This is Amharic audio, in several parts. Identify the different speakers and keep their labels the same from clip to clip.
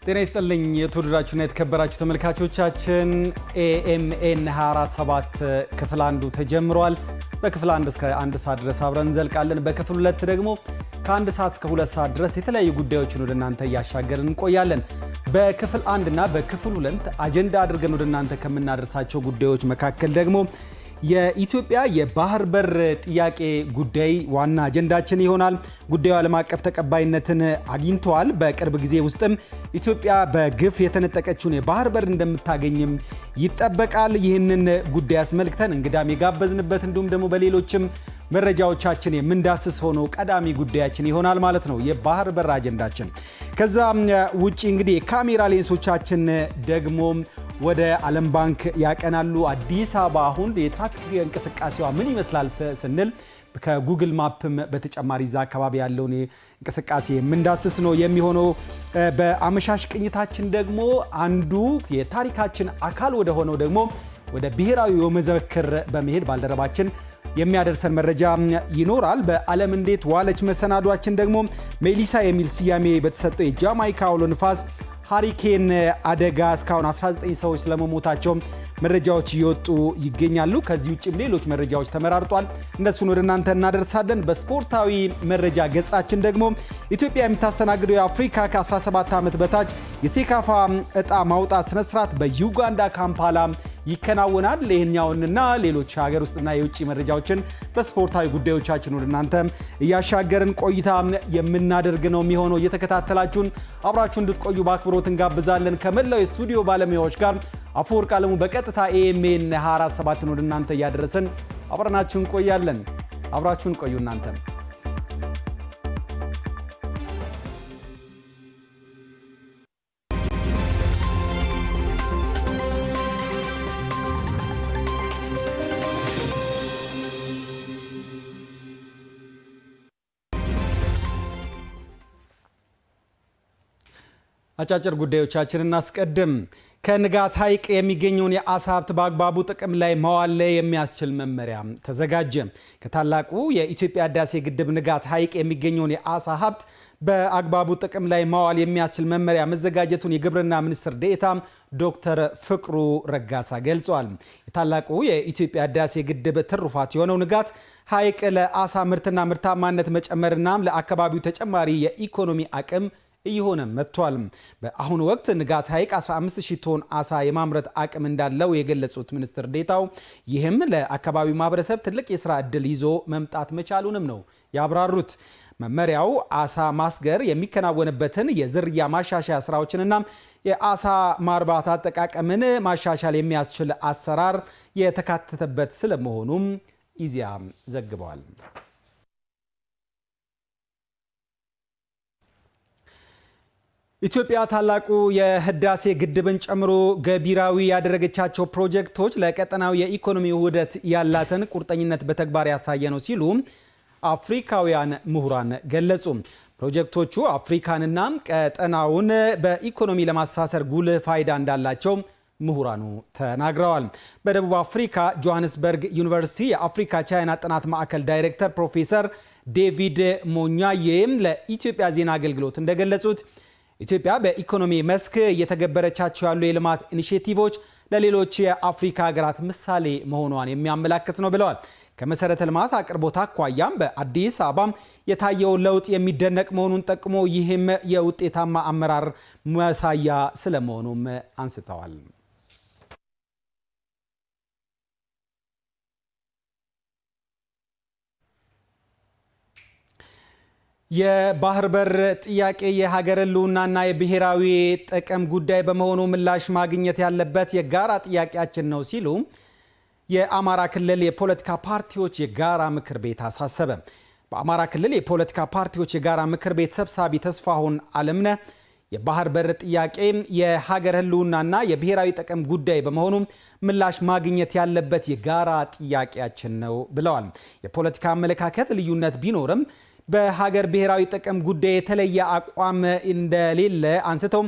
Speaker 1: ጤና ይስጥልኝ የተወደዳችሁና የተከበራችሁ ተመልካቾቻችን ኤኤምኤን 24/7 ክፍል 1 ተጀምሯል በክፍል 1 እስከ 1 ሰዓት ድረስ አብረን እንዘልቃለን በክፍል 2 ደግሞ ከ1 ሰዓት እስከ 2 ሰዓት ድረስ የተለያዩ ጉዳዮችን ወደናንተ ያሻገርን እንቆያለን በክፍል 1 እና በክፍል 2 አጀንዳ አድርገን ወደናንተ ከመናደርሳቸው ጉዳዮች መካከል ደግሞ የኢትዮጵያ የባህር በር ጥያቄ ጉዳይ ዋና አጀንዳችን ይሆናል ጉዳዩ ዓለም አቀፍ ተቀባይነትን አግኝቷል በቅርብ ጊዜ ውስጥም ኢትዮጵያ በግፍ የተነጠቀችውን የባህር በር እንደምታገኝም ይጠበቃል ይህንን ጉዳይ አስመልክተን እንግዳም የጋበዝንበት እንዲሁም ደግሞ በሌሎችም መረጃዎቻችን የምንዳስስ ሆኖ ቀዳሚ ጉዳያችን ይሆናል ማለት ነው የባህር በር አጀንዳችን ከዛ ውጪ እንግዲህ ካሜራ ሌንሶቻችን ደግሞ ወደ ዓለም ባንክ ያቀናሉ አዲስ አበባ አሁን የትራፊክ እንቅስቃሴዋ ምን ይመስላል ስንል ከጉግል ማፕም በተጨማሪ ዛ አካባቢ ያለው እንቅስቃሴ ምንዳስስ ነው የሚሆነው በአመሻሽ ቅኝታችን ደግሞ አንዱ የታሪካችን አካል ወደ ሆነው ደግሞ ወደ ብሔራዊ መዘክር በመሄድ ባልደረባችን የሚያደርሰን መረጃ ይኖራል በዓለም እንዴት ዋለች መሰናዷችን ደግሞ ሜሊሳ የሚል ስያሜ በተሰጠው የጃማይካ አውሎ ንፋስ ሃሪኬን አደጋ እስካሁን 19 ሰዎች ስለመሞታቸው መረጃዎች ይወጡ ይገኛሉ ከዚህ ውጪም ሌሎች መረጃዎች ተመራርጧል እነሱን ወደናንተ እናደርሳለን በስፖርታዊ መረጃ ገጻችን ደግሞ ኢትዮጵያ የምታስተናግደው የአፍሪካ ከ17 ዓመት በታች የሴካፋ እጣ ማውጣት ስነ ስርዓት በዩጋንዳ ካምፓላ ይከናወናል ለኛውንና ሌሎች ሀገር ውስጥና የውጪ መረጃዎችን በስፖርታዊ ጉዳዮቻችን ወደናንተ ያሻገርን ቆይታ የምናደርግ ነው የሚሆነው እየተከታተላችሁን አብራችሁ እንድትቆዩ በአክብሮት እንጋብዛለን ከመላው የስቱዲዮ ባለሙያዎች ጋር አፎር ቃለሙ በቀጥታ ኤኤምኤን 24/7 ወደናንተ ያደረሰን አብራናችሁን ቆያለን አብራችሁን ቆዩ እናንተ አጫጭር ጉዳዮቻችንን እናስቀድም ከንጋት ሐይቅ የሚገኘውን የአሳ ሀብት በአግባቡ ጥቅም ላይ ማዋል የሚያስችል መመሪያ ተዘጋጀ ከታላቁ የኢትዮጵያ ህዳሴ ግድብ ንጋት ሐይቅ የሚገኘውን የአሳ ሀብት በአግባቡ ጥቅም ላይ ማዋል የሚያስችል መመሪያ መዘጋጀቱን የግብርና ሚኒስትር ዴኤታ ዶክተር ፍቅሩ ረጋሳ ገልጸዋል የታላቁ የኢትዮጵያ ህዳሴ ግድብ ትሩፋት የሆነው ንጋት ሐይቅ ለአሳ ምርትና ምርታማነት መጨመርና ለአካባቢው ተጨማሪ የኢኮኖሚ አቅም እየሆነ መጥቷል በአሁኑ ወቅት ንጋት ሐይቅ 15000 ቶን አሳ የማምረት አቅም እንዳለው የገለጹት ሚኒስትር ዴታው ይህም ለአካባቢው ማህበረሰብ ትልቅ የሥራ ዕድል ይዞ መምጣት መቻሉንም ነው ያብራሩት መመሪያው አሳ ማስገር የሚከናወንበትን የዝርያ ማሻሻያ ስራዎችንና የአሳ ማርባት አጠቃቀምን ማሻሻል የሚያስችል አሰራር የተካተተበት ስለመሆኑም ኢዚያ ዘግቧል ኢትዮጵያ ታላቁ የህዳሴ ግድብን ጨምሮ ገቢራዊ ያደረገቻቸው ፕሮጀክቶች ለቀጠናው የኢኮኖሚ ውህደት ያላትን ቁርጠኝነት በተግባር ያሳየ ነው ሲሉ አፍሪካውያን ምሁራን ገለጹ ፕሮጀክቶቹ አፍሪካንና ቀጠናውን በኢኮኖሚ ለማስተሳሰር ጉልህ ፋይዳ እንዳላቸው ምሁራኑ ተናግረዋል በደቡብ አፍሪካ ጆሃንስበርግ ዩኒቨርሲቲ የአፍሪካ ቻይና ጥናት ማዕከል ዳይሬክተር ፕሮፌሰር ዴቪድ ሞኛዬም ለኢትዮጵያ ዜና አገልግሎት እንደገለጹት ኢትዮጵያ በኢኮኖሚ መስክ እየተገበረቻቸው ያሉ የልማት ኢኒሼቲቮች ለሌሎች የአፍሪካ ሀገራት ምሳሌ መሆኗን የሚያመላክት ነው ብለዋል ከመሰረተ ልማት አቅርቦት አኳያም በአዲስ አበባ የታየው ለውጥ የሚደነቅ መሆኑን ጠቅሞ ይህም የውጤታማ አመራር ማሳያ ስለመሆኑም አንስተዋል የባህር በር ጥያቄ የሀገር ህልውናና የብሔራዊ ጥቅም ጉዳይ በመሆኑ ምላሽ ማግኘት ያለበት የጋራ ጥያቄያችን ነው ሲሉ የአማራ ክልል የፖለቲካ ፓርቲዎች የጋራ ምክር ቤት አሳሰበ በአማራ ክልል የፖለቲካ ፓርቲዎች የጋራ ምክር ቤት ሰብሳቢ ተስፋሁን አለምነህ የባህር በር ጥያቄ የሀገር ህልውናና የብሔራዊ ጥቅም ጉዳይ በመሆኑ ምላሽ ማግኘት ያለበት የጋራ ጥያቄያችን ነው ብለዋል የፖለቲካ አመለካከት ልዩነት ቢኖርም በሀገር ብሔራዊ ጥቅም ጉዳይ የተለየ አቋም እንደሌለ አንስተው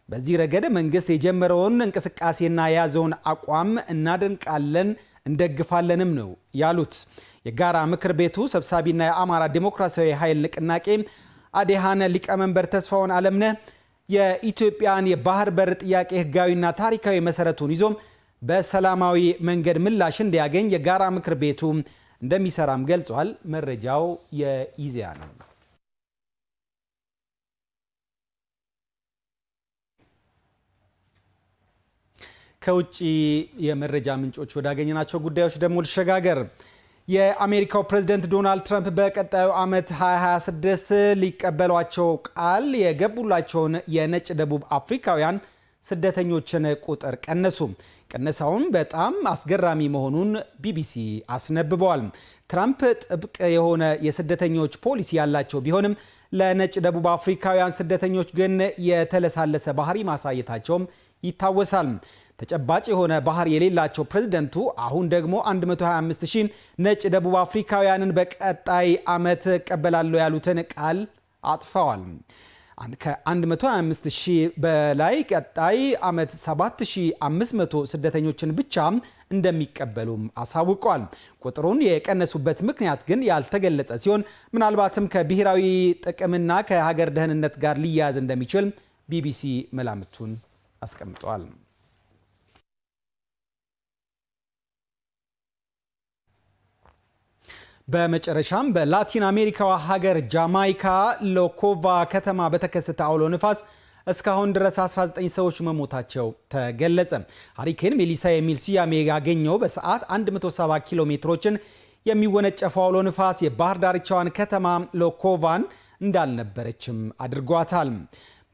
Speaker 1: በዚህ ረገድ መንግስት የጀመረውን እንቅስቃሴና ያዘውን አቋም እናደንቃለን እንደግፋለንም ነው ያሉት የጋራ ምክር ቤቱ ሰብሳቢና የአማራ ዲሞክራሲያዊ ኃይል ንቅናቄ አዲሃነ ሊቀመንበር ተስፋውን አለምነህ የኢትዮጵያን የባህር በር ጥያቄ ህጋዊና ታሪካዊ መሰረቱን ይዞ በሰላማዊ መንገድ ምላሽ እንዲያገኝ የጋራ ምክር ቤቱ እንደሚሰራም ገልጿል። መረጃው የኢዜአ ነው። ከውጪ የመረጃ ምንጮች ወዳገኘናቸው ጉዳዮች ደግሞ ልሸጋገር። የአሜሪካው ፕሬዝዳንት ዶናልድ ትራምፕ በቀጣዩ ዓመት 2026 ሊቀበሏቸው ቃል የገቡላቸውን የነጭ ደቡብ አፍሪካውያን ስደተኞችን ቁጥር ቀነሱ። ቀነሳውን በጣም አስገራሚ መሆኑን ቢቢሲ አስነብበዋል። ትራምፕ ጥብቅ የሆነ የስደተኞች ፖሊሲ ያላቸው ቢሆንም ለነጭ ደቡብ አፍሪካውያን ስደተኞች ግን የተለሳለሰ ባህሪ ማሳየታቸውም ይታወሳል። ተጨባጭ የሆነ ባህር የሌላቸው ፕሬዝዳንቱ አሁን ደግሞ 125,000 ነጭ ደቡብ አፍሪካውያንን በቀጣይ ዓመት ቀበላለሁ ያሉትን ቃል አጥፈዋል። ከ125,000 በላይ ቀጣይ ዓመት 7,500 ስደተኞችን ብቻ እንደሚቀበሉም አሳውቀዋል። ቁጥሩን የቀነሱበት ምክንያት ግን ያልተገለጸ ሲሆን ምናልባትም ከብሔራዊ ጥቅምና ከሀገር ደህንነት ጋር ሊያያዝ እንደሚችል ቢቢሲ መላምቱን አስቀምጧል። በመጨረሻም በላቲን አሜሪካዋ ሀገር ጃማይካ ሎኮቫ ከተማ በተከሰተ አውሎ ንፋስ እስካሁን ድረስ 19 ሰዎች መሞታቸው ተገለጸ። ሃሪኬን ሜሊሳ የሚል ስያሜ ያገኘው በሰዓት 170 ኪሎ ሜትሮችን የሚወነጨፈው አውሎ ንፋስ የባህር ዳርቻዋን ከተማ ሎኮቫን እንዳልነበረችም አድርጓታል።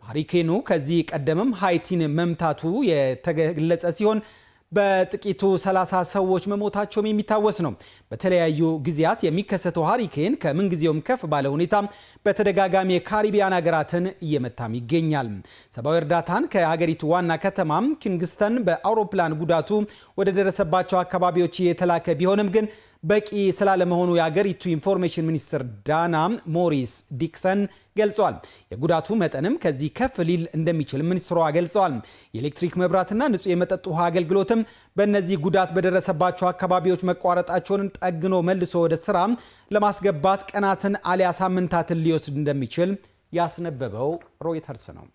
Speaker 1: ሃሪኬኑ ከዚህ ቀደምም ሃይቲን መምታቱ የተገለጸ ሲሆን በጥቂቱ 30 ሰዎች መሞታቸውም የሚታወስ ነው። በተለያዩ ጊዜያት የሚከሰተው ሃሪኬን ከምን ጊዜውም ከፍ ባለ ሁኔታ በተደጋጋሚ የካሪቢያን ሀገራትን እየመታም ይገኛል። ሰብአዊ እርዳታን ከሀገሪቱ ዋና ከተማ ኪንግስተን በአውሮፕላን ጉዳቱ ወደ ደረሰባቸው አካባቢዎች የተላከ ቢሆንም ግን በቂ ስላለመሆኑ የሀገሪቱ ኢንፎርሜሽን ሚኒስትር ዳና ሞሪስ ዲክሰን ገልጸዋል። የጉዳቱ መጠንም ከዚህ ከፍ ሊል እንደሚችል ሚኒስትሯ ገልጸዋል። የኤሌክትሪክ መብራትና ንጹህ የመጠጥ ውሃ አገልግሎትም በእነዚህ ጉዳት በደረሰባቸው አካባቢዎች መቋረጣቸውን ጠግኖ መልሶ ወደ ስራ ለማስገባት ቀናትን አሊያ ሳምንታትን ሊወስድ እንደሚችል ያስነበበው ሮይተርስ ነው።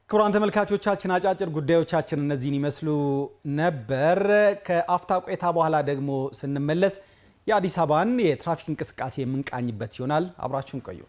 Speaker 1: ክቡራን ተመልካቾቻችን አጫጭር ጉዳዮቻችን እነዚህን ይመስሉ ነበር። ከአፍታ ቆይታ በኋላ ደግሞ ስንመለስ የአዲስ አበባን የትራፊክ እንቅስቃሴ የምንቃኝበት ይሆናል። አብራችሁን ቆዩ።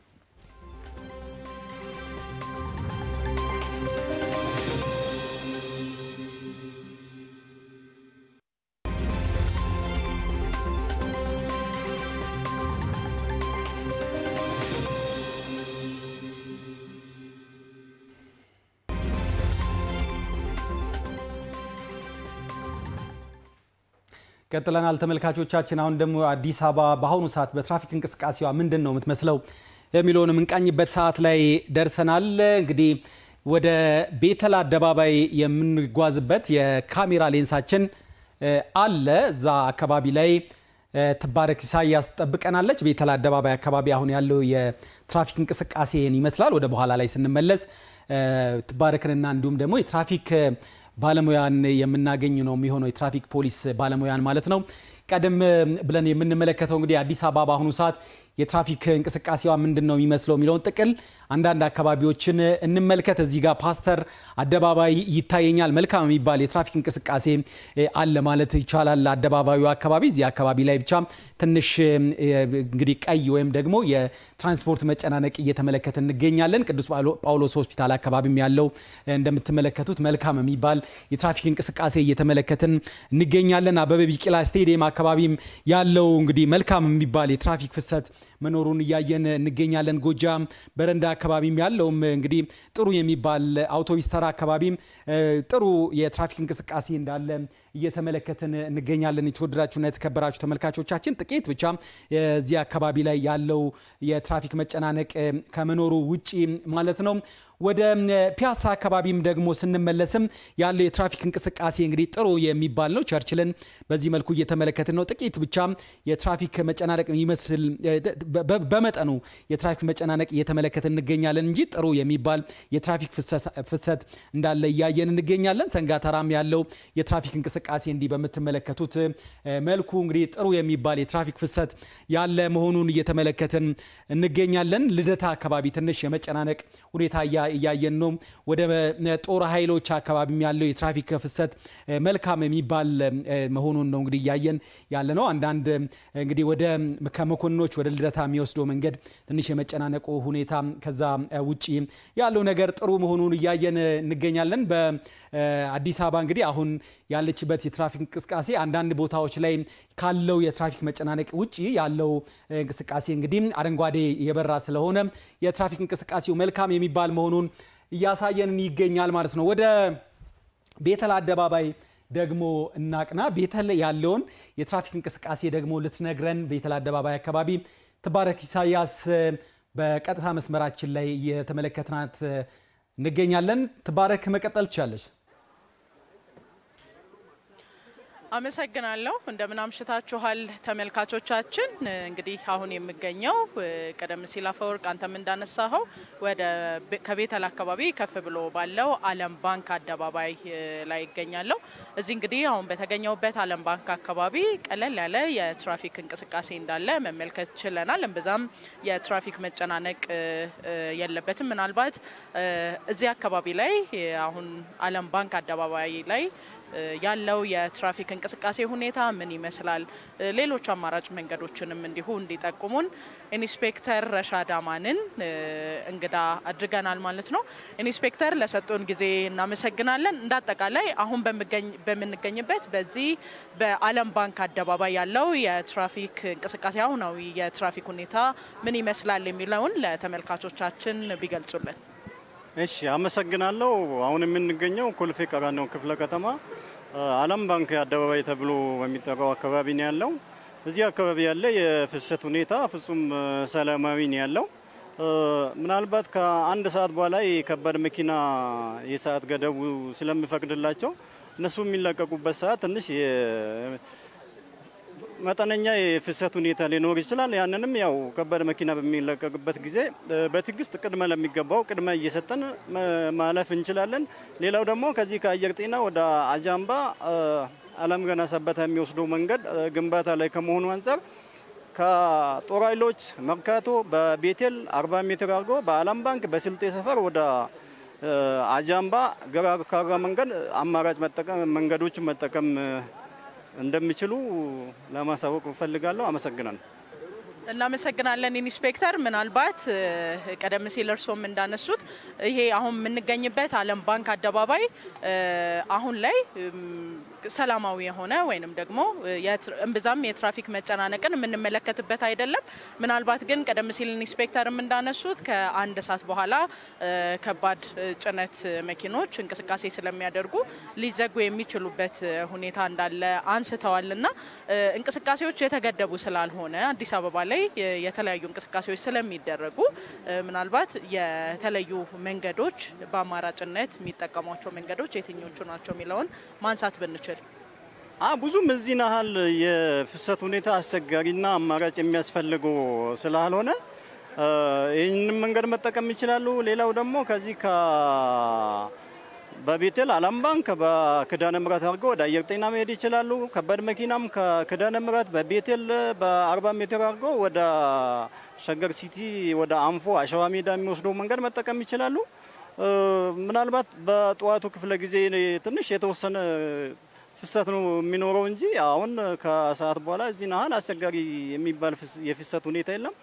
Speaker 1: ቀጥለናል ተመልካቾቻችን። አሁን ደግሞ አዲስ አበባ በአሁኑ ሰዓት በትራፊክ እንቅስቃሴዋ ምንድነው የምትመስለው የሚለውን እንቃኝበት ሰዓት ላይ ደርሰናል። እንግዲህ ወደ ቤተል አደባባይ የምንጓዝበት የካሜራ ሌንሳችን አለ። እዛ አካባቢ ላይ ትባረክ ኢሳያስ ተጠብቀናለች። ቤተል አደባባይ አካባቢ አሁን ያለው የትራፊክ እንቅስቃሴን ይመስላል። ወደ በኋላ ላይ ስንመለስ ትባረክንና እንዲሁም ደግሞ የትራፊክ ባለሙያን የምናገኝ ነው የሚሆነው። የትራፊክ ፖሊስ ባለሙያን ማለት ነው። ቀደም ብለን የምንመለከተው እንግዲህ አዲስ አበባ በአሁኑ ሰዓት የትራፊክ እንቅስቃሴዋ ምንድነው የሚመስለው የሚለውን ጥቅል አንዳንድ አካባቢዎችን እንመልከት። እዚህ ጋር ፓስተር አደባባይ ይታየኛል። መልካም የሚባል የትራፊክ እንቅስቃሴ አለ ማለት ይቻላል። አደባባዩ አካባቢ እዚህ አካባቢ ላይ ብቻ ትንሽ እንግዲህ ቀይ ወይም ደግሞ የትራንስፖርት መጨናነቅ እየተመለከትን እንገኛለን። ቅዱስ ጳውሎስ ሆስፒታል አካባቢም ያለው እንደምትመለከቱት መልካም የሚባል የትራፊክ እንቅስቃሴ እየተመለከትን እንገኛለን። አበበ ቢቂላ ስቴዲየም አካባቢም ያለው እንግዲህ መልካም የሚባል የትራፊክ ፍሰት መኖሩን እያየን እንገኛለን። ጎጃም በረንዳ አካባቢም ያለውም እንግዲህ ጥሩ የሚባል አውቶቡስ ተራ አካባቢም ጥሩ የትራፊክ እንቅስቃሴ እንዳለ እየተመለከትን እንገኛለን። የተወደዳችሁና የተከበራችሁ ተመልካቾቻችን ጥቂት ብቻ እዚህ አካባቢ ላይ ያለው የትራፊክ መጨናነቅ ከመኖሩ ውጪ ማለት ነው። ወደ ፒያሳ አካባቢም ደግሞ ስንመለስም ያለው የትራፊክ እንቅስቃሴ እንግዲህ ጥሩ የሚባል ነው። ቸርችልን በዚህ መልኩ እየተመለከትን ነው። ጥቂት ብቻ የትራፊክ መጨናነቅ ይመስል በመጠኑ የትራፊክ መጨናነቅ እየተመለከትን እንገኛለን እንጂ ጥሩ የሚባል የትራፊክ ፍሰት እንዳለ እያየን እንገኛለን። ሰንጋተራም ያለው የትራፊክ እንቅስቃሴ እንቅስቃሴ እንዲህ በመተመለከቱት መልኩ እንግዲህ ጥሩ የሚባል የትራፊክ ፍሰት ያለ መሆኑን እየተመለከትን እንገኛለን። ልደታ አካባቢ ትንሽ የመጨናነቅ ሁኔታ ያያየን ነው። ወደ ጦር ኃይሎች አካባቢ ያለው የትራፊክ ፍሰት መልካም የሚባል መሆኑን ነው እንግዲህ ያያየን ያለ ነው። አንዳንድ እንግዲህ ወደ ከመኮንኖች ወደ ልደታ የሚወስደው መንገድ ትንሽ የመጨናነቁ ሁኔታ ከዛ ውጪ ያለው ነገር ጥሩ መሆኑን ያያየን እንገኛለን። በአዲስ አበባ እንግዲህ አሁን ያለችበት የትራፊክ እንቅስቃሴ አንዳንድ ቦታዎች ላይ ካለው የትራፊክ መጨናነቅ ውጪ ያለው እንቅስቃሴ እንግዲህ አረንጓዴ የበራ ስለሆነ የትራፊክ እንቅስቃሴው መልካም የሚባል መሆኑን እያሳየን ይገኛል ማለት ነው። ወደ ቤተል አደባባይ ደግሞ እናቅና። ቤተል ያለውን የትራፊክ እንቅስቃሴ ደግሞ ልትነግረን ቤተል አደባባይ አካባቢ ትባረክ ኢሳያስ በቀጥታ መስመራችን ላይ የተመለከትናት እንገኛለን። ትባረክ መቀጠል ትችላለች።
Speaker 2: አመሰግናለሁ። እንደምን አምሽታችኋል ተመልካቾቻችን። እንግዲህ አሁን የሚገኘው ቀደም ሲል አፈወርቅ አንተም እንዳነሳኸው ወደ ከቤተል አካባቢ ከፍ ብሎ ባለው ዓለም ባንክ አደባባይ ላይ ይገኛለሁ። እዚህ እንግዲህ አሁን በተገኘውበት ዓለም ባንክ አካባቢ ቀለል ያለ የትራፊክ እንቅስቃሴ እንዳለ መመልከት ችለናል። እንበዛም የትራፊክ መጨናነቅ የለበትም። ምናልባት እዚህ አካባቢ ላይ አሁን ዓለም ባንክ አደባባይ ላይ ያለው የትራፊክ እንቅስቃሴ ሁኔታ ምን ይመስላል፣ ሌሎች አማራጭ መንገዶችንም እንዲሁ እንዲጠቁሙን ኢንስፔክተር ረሻድ አማንን እንግዳ አድርገናል ማለት ነው። ኢንስፔክተር ለሰጡን ጊዜ እናመሰግናለን። እንዳጠቃላይ አሁን በምንገኝበት በዚህ በዓለም ባንክ አደባባይ ያለው የትራፊክ እንቅስቃሴ አሁናዊ የትራፊክ ሁኔታ ምን ይመስላል የሚለውን ለተመልካቾቻችን ቢገልጹልን።
Speaker 3: እሺ አመሰግናለሁ። አሁን የምንገኘው ኮልፌ ቀራኒዮ ክፍለ ከተማ ዓለም ባንክ አደባባይ ተብሎ በሚጠራው አካባቢ ነው ያለው። እዚህ አካባቢ ያለ የፍሰት ሁኔታ ፍጹም ሰላማዊ ነው ያለው። ምናልባት ከአንድ ሰዓት በኋላ የከባድ መኪና የሰዓት ገደቡ ስለሚፈቅድላቸው እነሱ የሚለቀቁበት ሰዓት ትንሽ መጠነኛ የፍሰት ሁኔታ ሊኖር ይችላል። ያንንም ያው ከባድ መኪና በሚለቀቅበት ጊዜ በትግስት ቅድመ ለሚገባው ቅድመ እየሰጠን ማለፍ እንችላለን። ሌላው ደግሞ ከዚህ ከአየር ጤና ወደ አጃምባ ዓለም ገና ሰበታ የሚወስደው መንገድ ግንባታ ላይ ከመሆኑ አንፃር ከጦር ኃይሎች መርካቶ በቤቴል 40 ሜትር አድርጎ በዓለም ባንክ በስልጤ ሰፈር ወደ አጃምባ ገራካራ መንገድ አማራጭ መጠቀም መንገዶችን መጠቀም እንደሚችሉ ለማሳወቅ ፈልጋለሁ። አመሰግናለሁ።
Speaker 2: እናመሰግናለን ኢንስፔክተር። ምናልባት ቀደም ሲል እርሶም እንዳነሱት ይሄ አሁን የምንገኝበት ዓለም ባንክ አደባባይ አሁን ላይ ሰላማዊ የሆነ ወይንም ደግሞ እንብዛም የትራፊክ መጨናነቅን የምንመለከትበት አይደለም። ምናልባት ግን ቀደም ሲል ኢንስፔክተርም እንዳነሱት ከአንድ ሰዓት በኋላ ከባድ ጭነት መኪኖች እንቅስቃሴ ስለሚያደርጉ ሊዘጉ የሚችሉበት ሁኔታ እንዳለ አንስተዋልና እንቅስቃሴዎች የተገደቡ ስላልሆነ አዲስ አበባ ላይ የተለያዩ እንቅስቃሴዎች ስለሚደረጉ ምናልባት የተለዩ መንገዶች በአማራጭነት የሚጠቀሟቸው መንገዶች የትኞቹ ናቸው የሚለውን ማንሳት ብንችል።
Speaker 3: ብዙም እዚህ ናሃል የፍሰት ሁኔታ አስቸጋሪና አማራጭ የሚያስፈልገው ስላልሆነ ይህንን መንገድ መጠቀም ይችላሉ። ሌላው ደግሞ ከዚህ በቤቴል ዓለም ባንክ በክዳነ ምሕረት አድርገው ወደ አየር ጤና መሄድ ይችላሉ። ከባድ መኪናም ከክዳነ ምሕረት በቤቴል በ40 ሜትር አድርገው ወደ ሸገር ሲቲ ወደ አንፎ አሸዋ ሜዳ የሚወስደው መንገድ መጠቀም ይችላሉ። ምናልባት በጠዋቱ ክፍለ ጊዜ ትንሽ የተወሰነ ፍሰት ነው የሚኖረው እንጂ አሁን ከሰዓት በኋላ እዚህ ናሃል አስቸጋሪ የሚባል የፍሰት ሁኔታ የለም።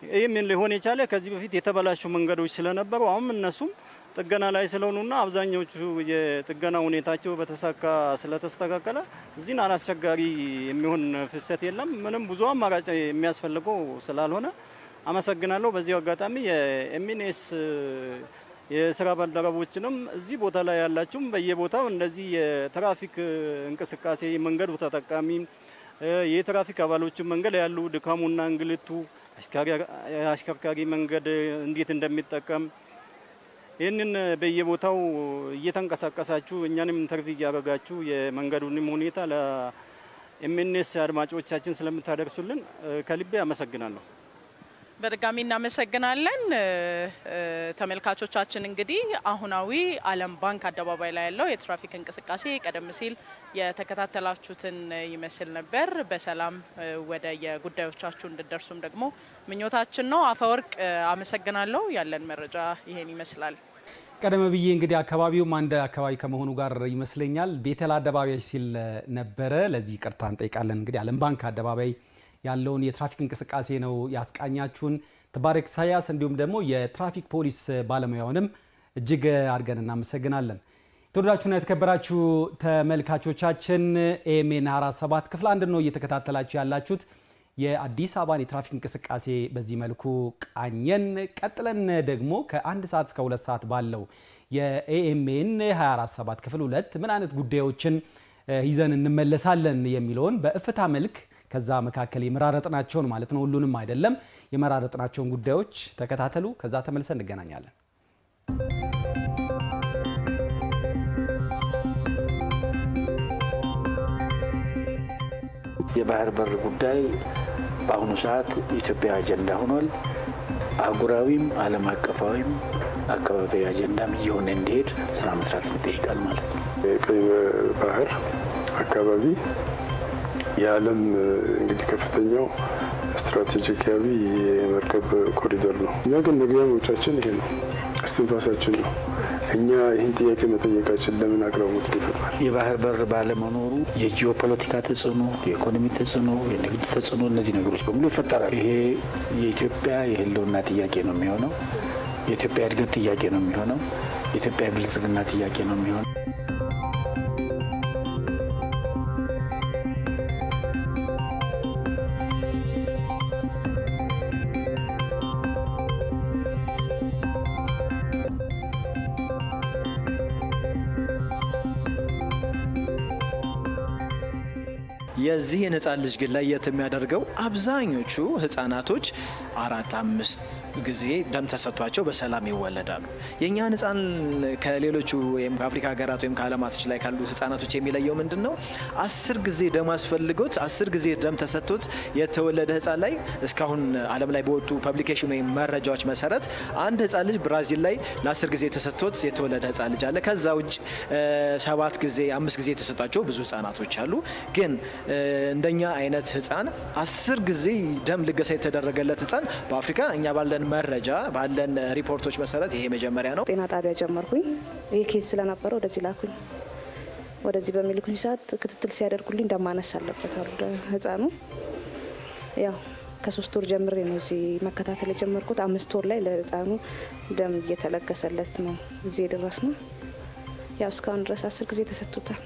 Speaker 3: ይሄ ምን ሊሆን የቻለ ከዚህ በፊት የተበላሹ መንገዶች ስለነበሩ አሁን እነሱም ጥገና ላይ ስለሆኑና አብዛኞቹ የጥገና ሁኔታቸው በተሳካ ስለተስተካከለ እዚህ ናሃል አስቸጋሪ የሚሆን ፍሰት የለም። ምንም ብዙ አማራጭ የሚያስፈልገው ስላልሆነ አመሰግናለሁ። በዚህ አጋጣሚ የኤምኤንኤስ የስራ ባልደረቦችንም እዚህ ቦታ ላይ ያላችሁም በየቦታው እንደዚህ የትራፊክ እንቅስቃሴ መንገዱ ተጠቃሚ የትራፊክ አባሎች መንገድ ያሉ ድካሙና እንግልቱ አሽከርካሪ መንገድ እንዴት እንደሚጠቀም ይህንን በየቦታው እየተንቀሳቀሳችሁ እኛንም ኢንተርቪው ያደረጋችሁ የመንገዱንም ሁኔታ ለኤምኤንኤስ አድማጮቻችን ስለምታደርሱልን ከልቤ አመሰግናለሁ።
Speaker 2: በድጋሚ እናመሰግናለን ተመልካቾቻችን እንግዲህ አሁናዊ ዓለም ባንክ አደባባይ ላይ ያለው የትራፊክ እንቅስቃሴ ቀደም ሲል የተከታተላችሁትን ይመስል ነበር በሰላም ወደ የጉዳዮቻችሁ እንድትደርሱም ደግሞ ምኞታችን ነው አፈወርቅ አመሰግናለሁ ያለን መረጃ ይሄን ይመስላል
Speaker 1: ቀደም ብዬ እንግዲህ አካባቢው አንድ አካባቢ ከመሆኑ ጋር ይመስለኛል ቤተል አደባባይ ሲል ነበረ ለዚህ ይቅርታ እንጠይቃለን እንግዲህ ዓለም ባንክ አደባባይ ያለውን የትራፊክ እንቅስቃሴ ነው ያስቃኛችሁን ተባረክ ሳያስ እንዲሁም ደግሞ የትራፊክ ፖሊስ ባለሙያውንም እጅግ አርገን እናመሰግናለን ተወዳችሁና የተከበራችሁ ተመልካቾቻችን ኤኤምኤን 47 ክፍል 1 ነው እየተከታተላችሁ ያላችሁት የአዲስ አበባን የትራፊክ እንቅስቃሴ በዚህ መልኩ ቃኘን ቀጥለን ደግሞ ከ1 ሰዓት እስከ 2 ሰዓት ባለው የኤኤምኤን 247 ክፍል 2 ምን አይነት ጉዳዮችን ይዘን እንመለሳለን የሚለውን በእፍታ መልክ ከዛ መካከል የመራረጥናቸውን ማለት ነው ሁሉንም አይደለም የመራረጥናቸውን ጉዳዮች ተከታተሉ ከዛ ተመልሰን እንገናኛለን
Speaker 4: የባህር በር ጉዳይ በአሁኑ ሰዓት ኢትዮጵያ አጀንዳ ሆኗል አህጉራዊም ዓለም አቀፋዊም አካባቢ አጀንዳም እየሆነ እንዲሄድ ስራ መስራት ይጠይቃል ማለት ነው
Speaker 5: ቀይ ባህር አካባቢ የዓለም እንግዲህ ከፍተኛው ስትራቴጂካዊ የመርከብ ኮሪዶር ነው እኛ ግን መግቢያ መውጫችን ይሄ ነው እስትንፋሳችን ነው እኛ ይህን ጥያቄ መጠየቃችን ለምን አቅራቦት ይፈጥራል
Speaker 4: የባህር በር ባለመኖሩ የጂኦፖለቲካ ተጽዕኖ የኢኮኖሚ ተጽዕኖ የንግድ ተጽዕኖ እነዚህ ነገሮች በሙሉ ይፈጠራል ይሄ የኢትዮጵያ የህልውና ጥያቄ ነው የሚሆነው የኢትዮጵያ እድገት ጥያቄ ነው የሚሆነው የኢትዮጵያ ብልጽግና ጥያቄ ነው የሚሆነው
Speaker 6: የዚህ የህፃን ልጅ ግን ለየት የሚያደርገው አብዛኞቹ ህፃናቶች 4-5 ጊዜ ደም ተሰጥቷቸው በሰላም ይወለዳሉ የኛ ህፃን ከሌሎቹ ወይም ከአፍሪካ ሀገራት ወይም ከዓለማቶች ላይ ካሉ ህፃናቶች የሚለየው ምንድነው 10 ጊዜ ደም አስፈልጎት 10 ጊዜ ደም ተሰጥቶት የተወለደ ህፃን ላይ እስካሁን ዓለም ላይ በወጡ ፐብሊኬሽን ወይም መረጃዎች መሰረት አንድ ህፃን ልጅ ብራዚል ላይ ለ10 ጊዜ ተሰጥቶት የተወለደ ህፃን ልጅ አለ ከዛ ውጭ 7 ጊዜ 5 ጊዜ ተሰጥቷቸው ብዙ ህፃናቶች አሉ ግን እንደኛ አይነት ህፃን 10 ጊዜ ደም ልገሳ የተደረገለት ህፃን በአፍሪካ እኛ ባለን መረጃ ባለን ሪፖርቶች መሰረት ይሄ መጀመሪያ ነው
Speaker 7: ጤና ጣቢያ ጀመርኩኝ ይሄ ኬስ ስለነበረ ወደዚህ ላኩኝ ወደዚህ በሚልኩኝ ሰዓት ክትትል ሲያደርጉልኝ እንደማነስ አለበት አሉ ህፃኑ ያው ከ3 ወር ጀምሬ ነው እዚህ መከታተል ጀመርኩት 5 ወር ላይ ለህፃኑ ደም እየተለገሰለት ነው እዚህ ድረስ ነው ያው እስካሁን ድረስ 10 ጊዜ ተሰጥቷል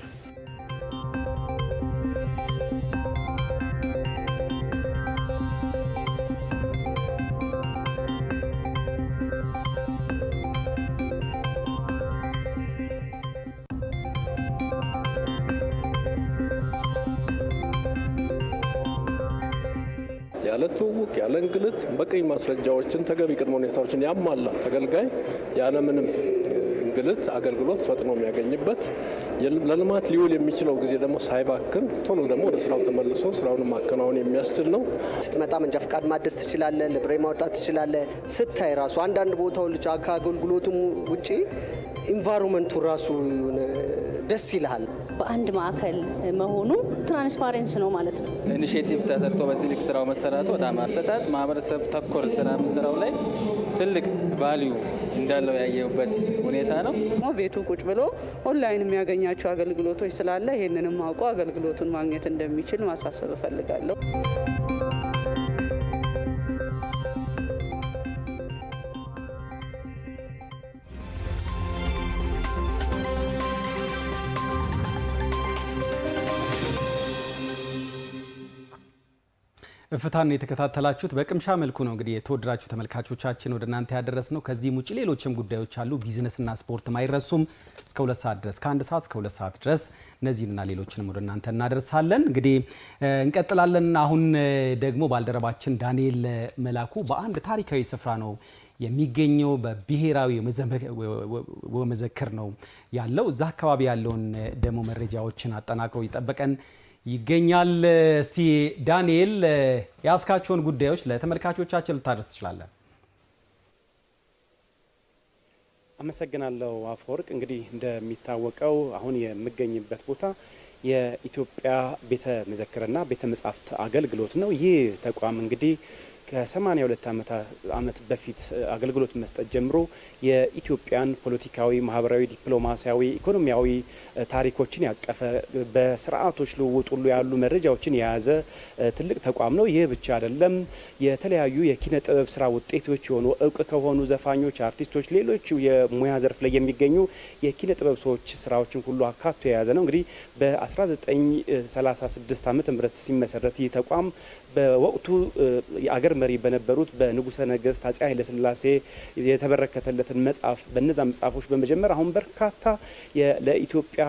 Speaker 8: ያለ ትውውቅ ያለ እንግልት በቀይ ማስረጃዎችን ተገቢ ቅድመ ሁኔታዎችን ያሟላ ተገልጋይ ያለ ምንም እንግልት አገልግሎት ፈጥኖ የሚያገኝበት ለልማት ሊውል የሚችለው ጊዜ ደግሞ ሳይባክን ቶሎ ደግሞ ወደ ስራው ተመልሶ ስራውን ማከናወን የሚያስችል ነው
Speaker 9: ስትመጣ መንጃ ፈቃድ ማደስ ትችላለህ ለብሬ ማውጣት ትችላለህ ስታይ ራሱ አንዳንድ ቦታው ልጅ አገልግሎቱም ውጪ ኢንቫይሮንመንቱ ራሱ ደስ ይላል
Speaker 10: በአንድ ማዕከል መሆኑ ትራንስፓረንስ ነው ማለት ነው
Speaker 11: ኢኒሺዬቲቭ ተሰርቶ በዚህ ልክ ስራው መሰራቱ በጣም አሰጣጥ ማህበረሰብ ተኮር ስራ መስራው ላይ ትልቅ ቫልዩ እንዳለው ያየውበት ሁኔታ ነው
Speaker 12: ቤቱ ቁጭ ብሎ ኦንላይን የሚያገኛቸው አገልግሎቶች ስላለ ይሄንንም አውቆ አገልግሎቱን ማግኘት እንደሚችል ማሳሰብ ፈልጋለሁ
Speaker 1: እፍታን የተከታተላችሁት በቅምሻ መልኩ ነው እንግዲህ የተወደዳችሁ ተመልካቾቻችን ወደናንተ ያደረስነው ከዚህ ሙጭ ሌሎችም ጉዳዮች አሉ ቢዝነስና ስፖርት ማይረሱም እስከ 2 ሰዓት ድረስ ከ1 ሰዓት እስከ 2 ሰዓት ድረስ እነዚህንና ሌሎችንም ወደናንተ እናደርሳለን እንግዲህ እንቀጥላለን አሁን ደግሞ ባልደረባችን ዳንኤል መላኩ በአንድ ታሪካዊ ስፍራ ነው የሚገኘው በብሔራዊ መዘክር ነው ያለው እዛ አካባቢ ያለውን ደሞ መረጃዎችን አጠናቅሮ ይጠበቀን ይገኛል። እስቲ ዳንኤል ያስካቸውን ጉዳዮች ለተመልካቾቻችን ልታደርስ ትችላለህ?
Speaker 13: አመሰግናለሁ አፈወርቅ። እንግዲህ እንደሚታወቀው አሁን የምገኝበት ቦታ የኢትዮጵያ ቤተ መዘክርና ቤተ መጻሕፍት አገልግሎት ነው። ይህ ተቋም እንግዲህ ከ82 ዓመት በፊት አገልግሎት መስጠት ጀምሮ የኢትዮጵያን ፖለቲካዊ፣ ማህበራዊ፣ ዲፕሎማሲያዊ፣ ኢኮኖሚያዊ ታሪኮችን ያቀፈ በስርዓቶች ልውውጥ ሁሉ ያሉ መረጃዎችን የያዘ ትልቅ ተቋም ነው። ይህ ብቻ አይደለም። የተለያዩ የኪነ ጥበብ ስራ ውጤቶች የሆኑ እውቅ ከሆኑ ዘፋኞች፣ አርቲስቶች፣ ሌሎች የሙያ ዘርፍ ላይ የሚገኙ የኪነ ጥበብ ሰዎች ስራዎችን ሁሉ አካቶ የያዘ ነው። እንግዲህ በ1936 ዓ.ም ሲመሰረት ይህ ተቋም በወቅቱ የአገር መሪ በነበሩት በንጉሠ ነገሥት አፄ ኃይለ ሥላሴ የተበረከተለትን መጽሐፍ በነዛ መጽሐፎች በመጀመር አሁን በርካታ ለኢትዮጵያ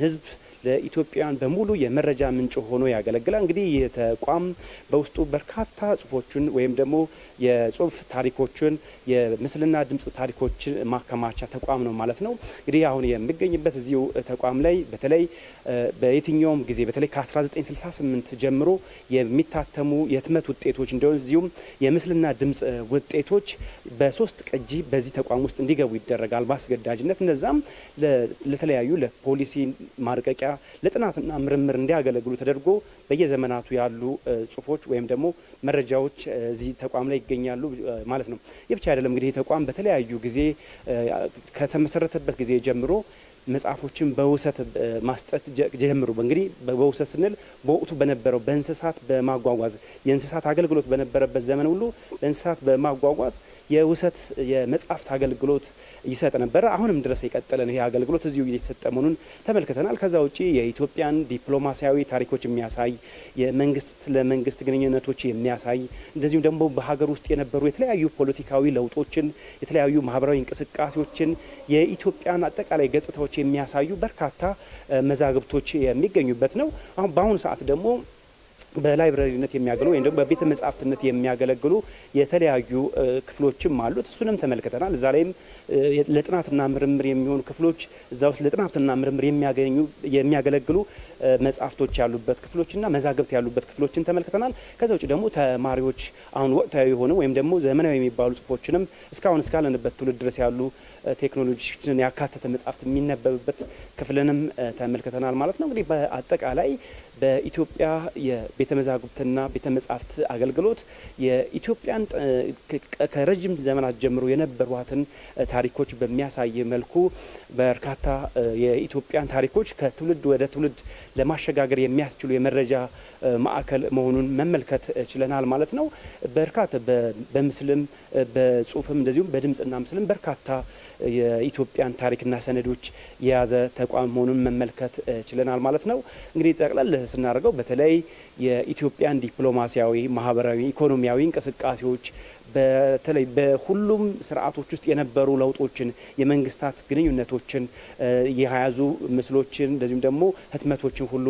Speaker 13: ሕዝብ ለኢትዮጵያን በሙሉ የመረጃ ምንጭ ሆኖ ያገለግላል። እንግዲህ የተቋም በውስጡ በርካታ ጽሁፎችን ወይም ደግሞ የጽሁፍ ታሪኮችን የምስልና ድምጽ ታሪኮችን ማከማቻ ተቋም ነው ማለት ነው። እንግዲህ አሁን የሚገኝበት እዚሁ ተቋም ላይ በተለይ በየትኛውም ጊዜ በተለይ ከ1968 ጀምሮ የሚታተሙ የህትመት ውጤቶች እንደዚሁም የምስልና ድምጽ ውጤቶች በሶስት ቅጂ በዚህ ተቋም ውስጥ እንዲገቡ ይደረጋል በአስገዳጅነት። እነዛም ለተለያዩ ለፖሊሲ ማርቀቂያ ለጥናትና ምርምር እንዲያገለግሉ ተደርጎ በየዘመናቱ ያሉ ጽሁፎች ወይም ደግሞ መረጃዎች እዚህ ተቋም ላይ ይገኛሉ ማለት ነው። ይህ ብቻ አይደለም። እንግዲህ ተቋም በተለያዩ ጊዜ ከተመሰረተበት ጊዜ ጀምሮ መጽሐፎችን በውሰት ማስጠት ጀምሩ። እንግዲህ በውሰት ስንል በወቅቱ በነበረው በእንስሳት በማጓጓዝ የእንስሳት አገልግሎት በነበረበት ዘመን ሁሉ በእንስሳት በማጓጓዝ የውሰት የመጽሐፍት አገልግሎት ይሰጥ ነበር። አሁንም ድረስ የቀጠለ ነው። ይሄ አገልግሎት እዚሁ እየተሰጠ መሆኑን ተመልክተናል። ከዛ ውጪ የኢትዮጵያን ዲፕሎማሲያዊ ታሪኮች የሚያሳይ የመንግስት ለመንግስት ግንኙነቶች የሚያሳይ እንደዚሁም ደግሞ በሀገር ውስጥ የነበሩ የተለያዩ ፖለቲካዊ ለውጦችን የተለያዩ ማህበራዊ እንቅስቃሴዎችን የኢትዮጵያን አጠቃላይ ገጽታዎች የሚያሳዩ በርካታ መዛግብቶች የሚገኙበት ነው። አሁን በአሁኑ ሰዓት ደግሞ በላይብራሪነት የሚያገለግሉ ወይም ደግሞ በቤተ መጻሕፍትነት የሚያገለግሉ የተለያዩ ክፍሎችም አሉት። እሱንም ተመልክተናል። እዛ ላይም ለጥናትና ምርምር የሚሆኑ ክፍሎች እዛ ውስጥ ለጥናትና ምርምር የሚያገለግሉ መጻሕፍቶች ያሉበት ክፍሎችና መዛግብት ያሉበት ክፍሎችን ተመልክተናል። ከዛ ውጭ ደግሞ ተማሪዎች አሁን ወቅታዊ የሆኑ ወይም ደግሞ ዘመናዊ የሚባሉ ጽሁፎችንም እስካሁን እስካለንበት ትውልድ ድረስ ያሉ ቴክኖሎጂዎችን ያካተተ መጻሕፍት የሚነበብበት ክፍልንም ተመልክተናል ማለት ነው። እንግዲህ በአጠቃላይ በኢትዮጵያ የቤተ መዛግብትና ቤተ መጻሕፍት አገልግሎት የኢትዮጵያን ከረጅም ዘመናት ጀምሮ የነበሯትን ታሪኮች በሚያሳይ መልኩ በርካታ የኢትዮጵያን ታሪኮች ከትውልድ ወደ ትውልድ ለማሸጋገር የሚያስችሉ የመረጃ ማዕከል መሆኑን መመልከት ችለናል ማለት ነው። በርካታ በምስልም በጽሁፍም እንደዚሁም በድምጽና ምስልም በርካታ የኢትዮጵያን ታሪክና ሰነዶች የያዘ ተቋም መሆኑን መመልከት ችለናል ማለት ነው። እንግዲህ ጠቅላላ ስናደርገው በተለይ የኢትዮጵያን ዲፕሎማሲያዊ፣ ማህበራዊ፣ ኢኮኖሚያዊ እንቅስቃሴዎች በተለይ በሁሉም ስርዓቶች ውስጥ የነበሩ ለውጦችን የመንግስታት ግንኙነቶችን የያዙ ምስሎችን እንደዚሁም ደግሞ ህትመቶችን ሁሉ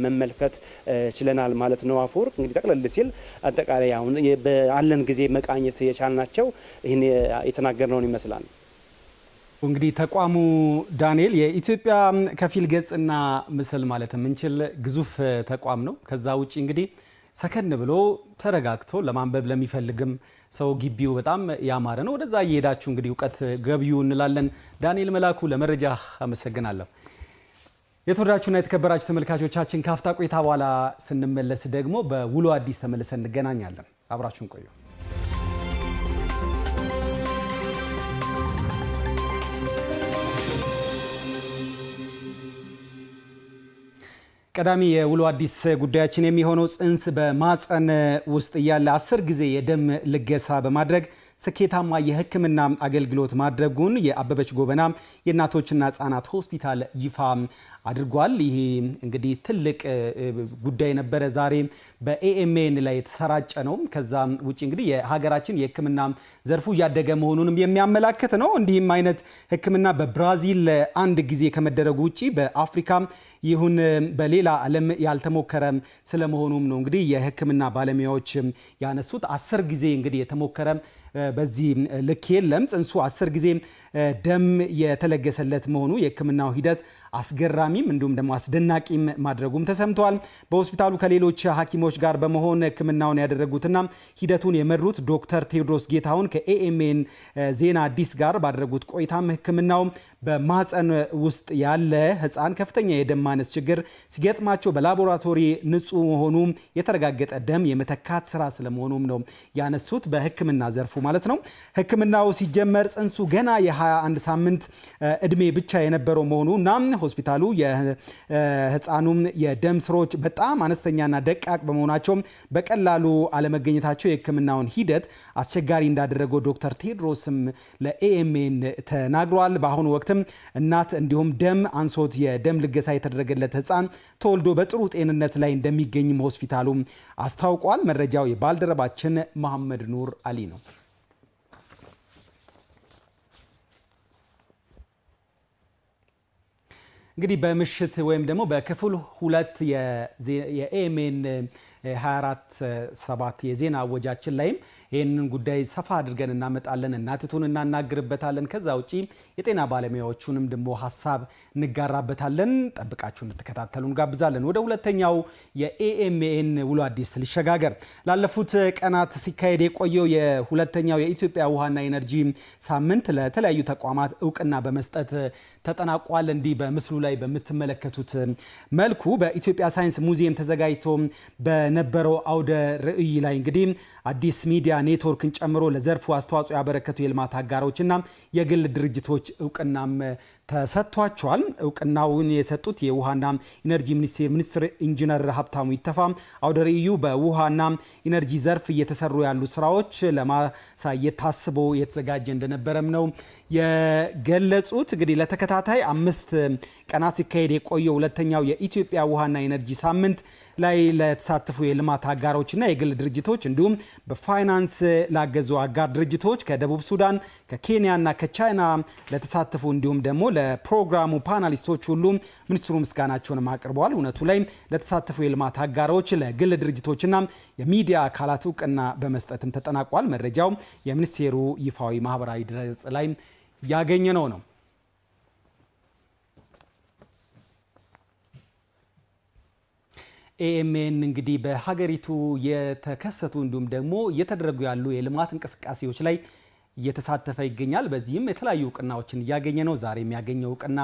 Speaker 13: መመልከት ችለናል ማለት ነው። አፈወርቅ እንግዲህ ጠቅለል ሲል አጠቃላይ አሁን በአለን ጊዜ መቃኘት የቻልናቸው ይህን የተናገርነውን ይመስላል።
Speaker 1: እንግዲህ ተቋሙ ዳንኤል የኢትዮጵያ ከፊል ገጽና ምስል ማለት የምንችል ግዙፍ ተቋም ነው። ከዛ ውጪ እንግዲህ ሰከን ብሎ ተረጋግቶ ለማንበብ ለሚፈልግም ሰው ግቢው በጣም ያማረ ነው። ወደዛ እየሄዳችሁ እንግዲህ እውቀት ገቢው እንላለን። ዳንኤል መላኩ ለመረጃ አመሰግናለሁ። የተወደዳችሁና የተከበራችሁ ተመልካቾቻችን ካፍታ ቆይታ በኋላ ስንመለስ ደግሞ በውሎ አዲስ ተመልሰን እንገናኛለን። አብራችሁን ቆዩ። ቀዳሚ የውሎ አዲስ ጉዳያችን የሚሆነው ጽንስ በማጸን ውስጥ ያለ 10 ጊዜ የደም ልገሳ በማድረግ ስኬታማ የሕክምና አገልግሎት ማድረጉን የአበበች ጎበና የእናቶችና ህጻናት ሆስፒታል ይፋ አድርጓል። ይሄ እንግዲህ ትልቅ ጉዳይ ነበረ። ዛሬ በኤኤምኤን ላይ የተሰራጨ ነው። ከዛም ውጪ እንግዲህ የሀገራችን የሕክምና ዘርፉ ያደገ መሆኑንም የሚያመላክት ነው። እንዲህም አይነት ሕክምና በብራዚል አንድ ጊዜ ከመደረጉ ውጪ በአፍሪካ ይሁን በሌላ ዓለም ያልተሞከረ ስለመሆኑም ነው እንግዲህ የሕክምና ባለሙያዎች ያነሱት። 10 ጊዜ እንግዲህ የተሞከረ በዚህ ልክ የለም። ጽንሱ 10 ጊዜ ደም የተለገሰለት መሆኑ የሕክምናው ሂደት አስገራሚም እንዲሁም ደግሞ አስደናቂም ማድረጉም ተሰምቷል። በሆስፒታሉ ከሌሎች ሐኪሞች ጋር በመሆን ሕክምናውን ያደረጉትና ሂደቱን የመሩት ዶክተር ቴዎድሮስ ጌታሁን ከኤኤምኤን ዜና አዲስ ጋር ባደረጉት ቆይታም ሕክምናው በማህፀን ውስጥ ያለ ህፃን ከፍተኛ የደም ማነስ ችግር ሲገጥማቸው በላቦራቶሪ ንጹህ መሆኑ የተረጋገጠ ደም የመተካት ስራ ስለመሆኑም ነው ያነሱት በሕክምና ዘርፉ ማለት ነው። ሕክምናው ሲጀመር ጽንሱ ገና የ21 ሳምንት እድሜ ብቻ የነበረው መሆኑና ሆስፒታሉ የህፃኑም የደም ስሮች በጣም አነስተኛና ደቃቅ በመሆናቸው በቀላሉ አለመገኘታቸው የሕክምናውን ሂደት አስቸጋሪ እንዳደረገው ዶክተር ቴዎድሮስም ለኤኤምኤን ተናግሯል። በአሁኑ ወቅትም እናት እንዲሁም ደም አንሶት የደም ልገሳ የተደረገለት ህፃን ተወልዶ በጥሩ ጤንነት ላይ እንደሚገኝም ሆስፒታሉ አስታውቋል። መረጃው የባልደረባችን መሐመድ ኑር አሊ ነው። እንግዲህ በምሽት ወይም ደግሞ በክፍል 2 የኤኤምኤን 24/7 የዜና አወጃችን ላይም ይህንን ጉዳይ ሰፋ አድርገን እናመጣለን፣ እናትቱን እናናግርበታለን። ከዛ ውጪ የጤና ባለሙያዎቹንም ደግሞ ሐሳብ እንጋራበታለን። ጠብቃችሁ እንድትከታተሉ እንጋብዛለን። ወደ ሁለተኛው የኤኤምኤን ውሎ አዲስ ልሸጋገር። ላለፉት ቀናት ሲካሄድ የቆየው የሁለተኛው የኢትዮጵያ ውሃና ኢነርጂ ሳምንት ለተለያዩ ተቋማት እውቅና በመስጠት ተጠናቋል። እንዲህ በምስሉ ላይ በምትመለከቱት መልኩ በኢትዮጵያ ሳይንስ ሙዚየም ተዘጋጅቶ በነበረው አውደ ርዕይ ላይ እንግዲህ አዲስ ሚዲያ ኔትወርክን ጨምሮ ለዘርፉ አስተዋጽኦ ያበረከቱ የልማት አጋሮችና የግል ድርጅቶች እውቅናም ተሰጥቷቸዋል። እውቅናውን የሰጡት የውሃና ኢነርጂ ሚኒስትር ኢንጂነር ሀብታሙ ይተፋ አውደ ርዕዩ በውሃና ኢነርጂ ዘርፍ እየተሰሩ ያሉ ስራዎች ለማሳየት ታስቦ የተዘጋጀ እንደነበረም ነው የገለጹት። እንግዲህ ለተከታታይ 5 ቀናት ሲካሄድ የቆየው ሁለተኛው የኢትዮጵያ ውሃና ኢነርጂ ሳምንት ላይ ለተሳተፉ የልማት አጋሮችና የግል ድርጅቶች እንዲሁም በፋይናንስ ላገዙ አጋር ድርጅቶች ከደቡብ ሱዳን፣ ከኬንያና ከቻይና ለተሳተፉ እንዲሁም ደግሞ ለፕሮግራሙ ፓናሊስቶች ሁሉ ሚኒስትሩ ምስጋናቸውን አቅርበዋል። እውነቱ ላይ ለተሳተፉ የልማት አጋሮች፣ ለግል ድርጅቶችና የሚዲያ አካላት እውቅና በመስጠትም ተጠናቋል። መረጃው የሚኒስቴሩ ይፋዊ ማህበራዊ ድረገጽ ላይ ያገኘነው ነው። ኤኤምኤን እንግዲህ በሀገሪቱ የተከሰቱ እንዲሁም ደግሞ እየተደረጉ ያሉ የልማት እንቅስቃሴዎች ላይ እየተሳተፈ ይገኛል። በዚህም የተለያዩ እውቅናዎችን እያገኘ ነው። ዛሬ የሚያገኘው እውቅና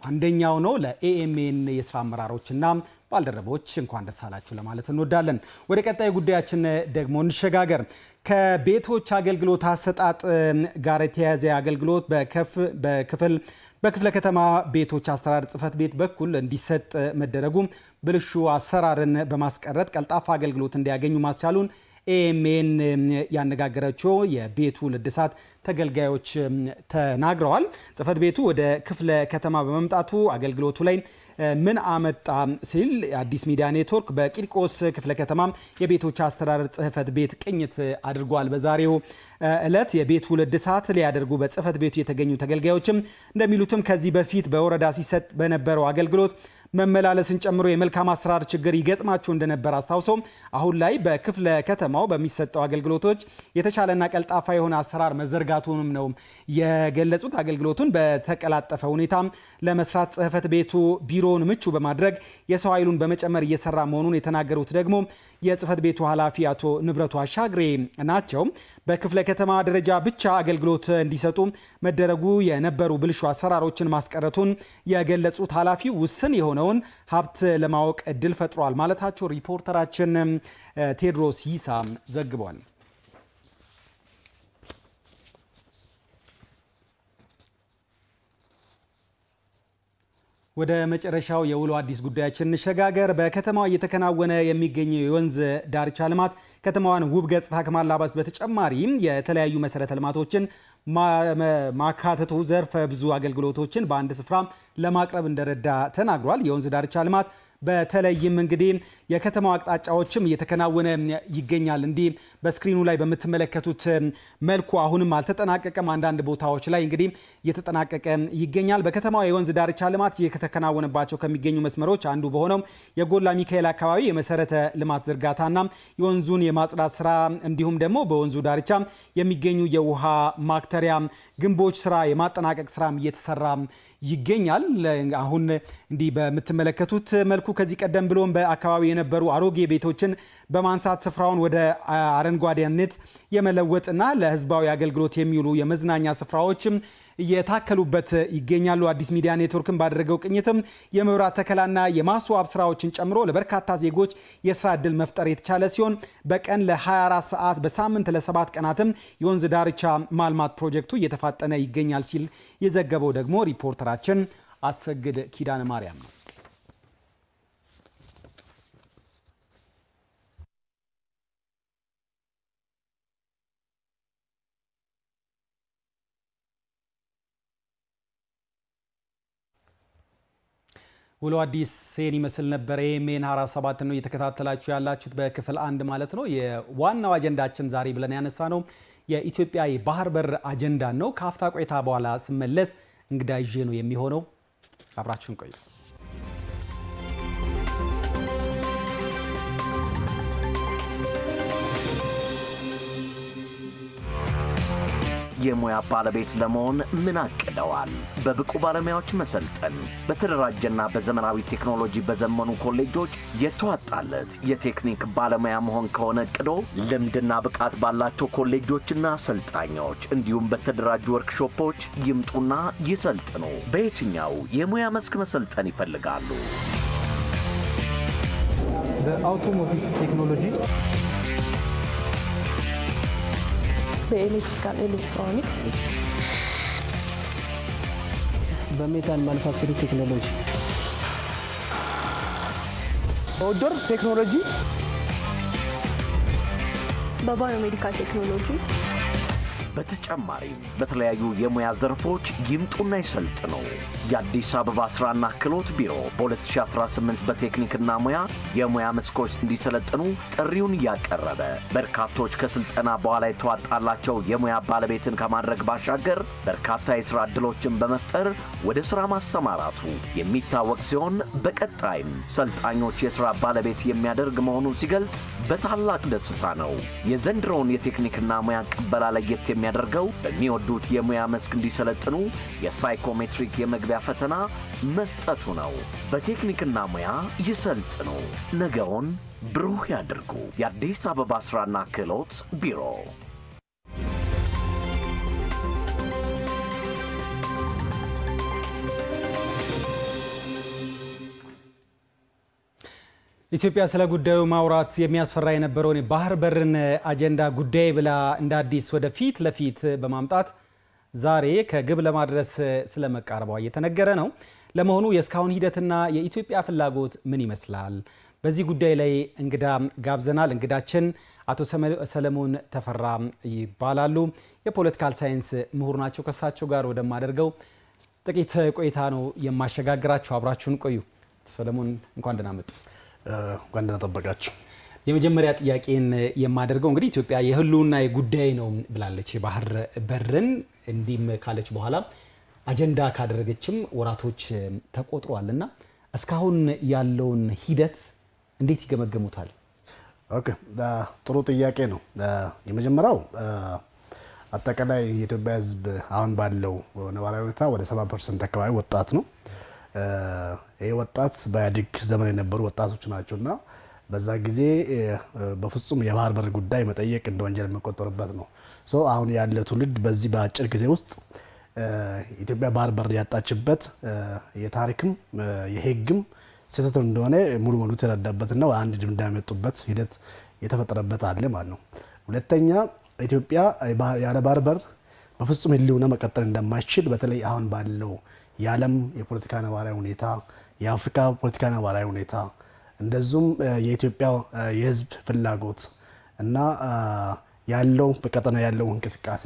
Speaker 1: አንደኛው ነው። ለኤኤምኤን የስራ አመራሮችና ባልደረቦች እንኳን ደስ አላችሁ ለማለት እንወዳለን። ወደ ቀጣይ ጉዳያችን ደግሞ እንሸጋገር። ከቤቶች አገልግሎት አሰጣጥ ጋር የተያያዘ አገልግሎት በክፍለ ከተማ ቤቶች አስተዳደር ጽሕፈት ቤት በኩል እንዲሰጥ መደረጉ ብልሹ አሰራርን በማስቀረት ቀልጣፋ አገልግሎት እንዲያገኙ ማስቻሉን ኤኤምኤን ያነጋገራቸው የቤቱ ልድሳት ተገልጋዮች ተናግረዋል። ጽሕፈት ቤቱ ወደ ክፍለ ከተማ በመምጣቱ አገልግሎቱ ላይ ምን አመጣ ሲል አዲስ ሚዲያ ኔትወርክ በቂርቆስ ክፍለ ከተማ የቤቶች አስተዳደር ጽሕፈት ቤት ቅኝት አድርጓል። በዛሬው ዕለት የቤቱ ልድሳት ሊያደርጉ በጽሕፈት ቤቱ የተገኙ ተገልጋዮችም እንደሚሉትም ከዚህ በፊት በወረዳ ሲሰጥ በነበረው አገልግሎት መመላለስን ጨምሮ የመልካም አሰራር ችግር ይገጥማቸው እንደነበር አስታውሰው አሁን ላይ በክፍለ ከተማው በሚሰጠው አገልግሎቶች የተሻለና ቀልጣፋ የሆነ አሰራር መዘርጋቱንም ነው የገለጹት። አገልግሎቱን በተቀላጠፈ ሁኔታ ለመስራት ጽሕፈት ቤቱ ቢሮውን ምቹ በማድረግ የሰው ኃይሉን በመጨመር እየሰራ መሆኑን የተናገሩት ደግሞ የጽሕፈት ቤቱ ኃላፊ አቶ ንብረቱ አሻግሬ ናቸው። በክፍለ ከተማ ደረጃ ብቻ አገልግሎት እንዲሰጡ መደረጉ የነበሩ ብልሹ አሰራሮችን ማስቀረቱን የገለጹት ኃላፊው ውስን የሆነውን ሀብት ለማወቅ እድል ፈጥሯል ማለታቸው ሪፖርተራችን ቴዎድሮስ ይሳ ዘግቧል። ወደ መጨረሻው የውሎ አዲስ ጉዳያችን እንሸጋገር። በከተማዋ እየተከናወነ የሚገኘው የወንዝ ዳርቻ ልማት ከተማዋን ውብ ገጽታ ከማላበስ በተጨማሪም የተለያዩ መሰረተ ልማቶችን ማካተቱ ዘርፈ ብዙ አገልግሎቶችን በአንድ ስፍራ ለማቅረብ እንደረዳ ተናግሯል። የወንዝ ዳርቻ ልማት በተለይም እንግዲህ የከተማው አቅጣጫዎችም እየተከናወነ ይገኛል። እንዲህ በስክሪኑ ላይ በምትመለከቱት መልኩ አሁንም አልተጠናቀቀም። አንዳንድ ቦታዎች ላይ እንግዲህ እየተጠናቀቀ ይገኛል። በከተማው የወንዝ ዳርቻ ልማት እየተከናወነባቸው ከሚገኙ መስመሮች አንዱ በሆነው የጎላ ሚካኤል አካባቢ የመሰረተ ልማት ዝርጋታና የወንዙን የማጽዳት ስራ እንዲሁም ደግሞ በወንዙ ዳርቻ የሚገኙ የውሃ ማክተሪያ ግንቦች ስራ የማጠናቀቅ ስራም እየተሰራ ይገኛል። አሁን እንዲህ በምትመለከቱት መልኩ ከዚህ ቀደም ብሎም በአካባቢው የነበሩ አሮጌ ቤቶችን በማንሳት ስፍራውን ወደ አረንጓዴነት የመለወጥና ለህዝባዊ አገልግሎት የሚውሉ የመዝናኛ ስፍራዎችም እየታከሉበት ይገኛሉ። አዲስ ሚዲያ ኔትወርክን ባደረገው ቅኝትም የመብራት ተከላና የማስዋብ ስራዎችን ጨምሮ ለበርካታ ዜጎች የስራ ዕድል መፍጠር የተቻለ ሲሆን በቀን ለ24 ሰዓት በሳምንት ለ7 ቀናትም የወንዝ ዳርቻ ማልማት ፕሮጀክቱ እየተፋጠነ ይገኛል ሲል የዘገበው ደግሞ ሪፖርተራችን አሰግድ ኪዳነ ማርያም ነው። ውሎ አዲስ ሴን ይመስል ነበር። ኤኤምኤን 24/7 ነው እየተከታተላችሁ ያላችሁት በክፍል 1 ማለት ነው። የዋናው አጀንዳችን ዛሬ ብለን ያነሳ ነው የኢትዮጵያ የባህር በር አጀንዳ ነው። ከአፍታ ቆይታ በኋላ ስመለስ እንግዳ ይዤ ነው የሚሆነው። አብራችሁን ቆዩ።
Speaker 14: የሙያ ባለቤት ለመሆን ምን አቅደዋል? በብቁ ባለሙያዎች መሰልጠን፣ በተደራጀና በዘመናዊ ቴክኖሎጂ በዘመኑ ኮሌጆች የተዋጣለት የቴክኒክ ባለሙያ መሆን ከሆነ እቅዶ ልምድና ብቃት ባላቸው ኮሌጆችና አሰልጣኞች እንዲሁም በተደራጁ ወርክሾፖች ይምጡና ይሰልጥኑ። በየትኛው የሙያ መስክ መሰልጠን ይፈልጋሉ?
Speaker 15: በአውቶሞቲቭ ቴክኖሎጂ፣
Speaker 16: በኤሌክትሪካል ኤሌክትሮኒክስ፣
Speaker 15: በሜታል ማኑፋክቸሪንግ ቴክኖሎጂ፣ በአውትዶር ቴክኖሎጂ፣
Speaker 16: በባዮሜዲካል ቴክኖሎጂ
Speaker 14: በተጨማሪም በተለያዩ የሙያ ዘርፎች ይምጡና ይሰልጥኑ። የአዲስ አበባ ስራና ክህሎት ቢሮ በ2018 በቴክኒክና ሙያ የሙያ መስኮች እንዲሰለጥኑ ጥሪውን ያቀረበ በርካቶች ከስልጠና በኋላ የተዋጣላቸው የሙያ ባለቤትን ከማድረግ ባሻገር በርካታ የሥራ ዕድሎችን በመፍጠር ወደ ሥራ ማሰማራቱ የሚታወቅ ሲሆን በቀጣይም ሰልጣኞች የሥራ ባለቤት የሚያደርግ መሆኑን ሲገልጽ በታላቅ ደስታ ነው። የዘንድሮውን የቴክኒክና ሙያ ቅበላ ለየት የሚያደርገው በሚወዱት የሙያ መስክ እንዲሰለጥኑ የሳይኮሜትሪክ የመግቢያ ፈተና መስጠቱ ነው። በቴክኒክና ሙያ ይሰልጥኑ፣ ነገውን ብሩህ ያድርጉ። የአዲስ አበባ ስራና ክህሎት ቢሮ።
Speaker 1: ኢትዮጵያ ስለ ጉዳዩ ማውራት የሚያስፈራ የነበረውን ባህር በርን አጀንዳ ጉዳይ ብላ እንደ አዲስ ወደፊት ለፊት በማምጣት ዛሬ ከግብ ለማድረስ ስለመቃረቧ እየተነገረ ነው። ለመሆኑ የስካውን ሂደትና የኢትዮጵያ ፍላጎት ምን ይመስላል? በዚህ ጉዳይ ላይ እንግዳ ጋብዘናል። እንግዳችን አቶ ሰለሞን ተፈራ ይባላሉ። የፖለቲካል ሳይንስ ምሁር ናቸው። ከሳቸው ጋር ወደማደርገው ጥቂት ቆይታ ነው የማሸጋግራችሁ። አብራችሁን ቆዩ። ሰለሞን እንኳን ደህና መጡ።
Speaker 17: እንኳን ደህና ጠበቃችሁ።
Speaker 1: የመጀመሪያ ጥያቄን የማደርገው እንግዲህ ኢትዮጵያ የህልውና ጉዳይ ነው ብላለች። የባህር በርን እንዲም ካለች በኋላ አጀንዳ ካደረገችም ወራቶች ተቆጥሯልና እስካሁን ያለውን ሂደት እንዴት ይገመገሙታል?
Speaker 17: ኦኬ፣ ጥሩ ጥያቄ ነው። የመጀመሪያው አጠቃላይ የኢትዮጵያ ህዝብ አሁን ባለው ነባራዊ ሁኔታ ወደ 70% አካባቢ ወጣት ነው። ይሄ ወጣት በኢህአዴግ ዘመን የነበሩ ወጣቶች ናቸውና በዛ ጊዜ በፍጹም የባህር በር ጉዳይ መጠየቅ እንደ ወንጀል የሚቆጠርበት ነው። አሁን ያለ ትውልድ በዚህ በአጭር ጊዜ ውስጥ ኢትዮጵያ ባህር በር ያጣችበት የታሪክም የህግም ስህተት እንደሆነ ሙሉ ሙሉ ተረዳበትና አንድ ድምዳሜ የመጡበት ሂደት የተፈጠረበት አለ ማለት ነው። ሁለተኛ ኢትዮጵያ ያለ ባህር በር በፍጹም ህልውና መቀጠል እንደማይችል በተለይ አሁን ባለው የዓለም የፖለቲካ ነባራዊ ሁኔታ፣ የአፍሪካ ፖለቲካ ነባራዊ ሁኔታ እንደዚሁም የኢትዮጵያ የህዝብ ፍላጎት እና ያለው በቀጠና ያለው እንቅስቃሴ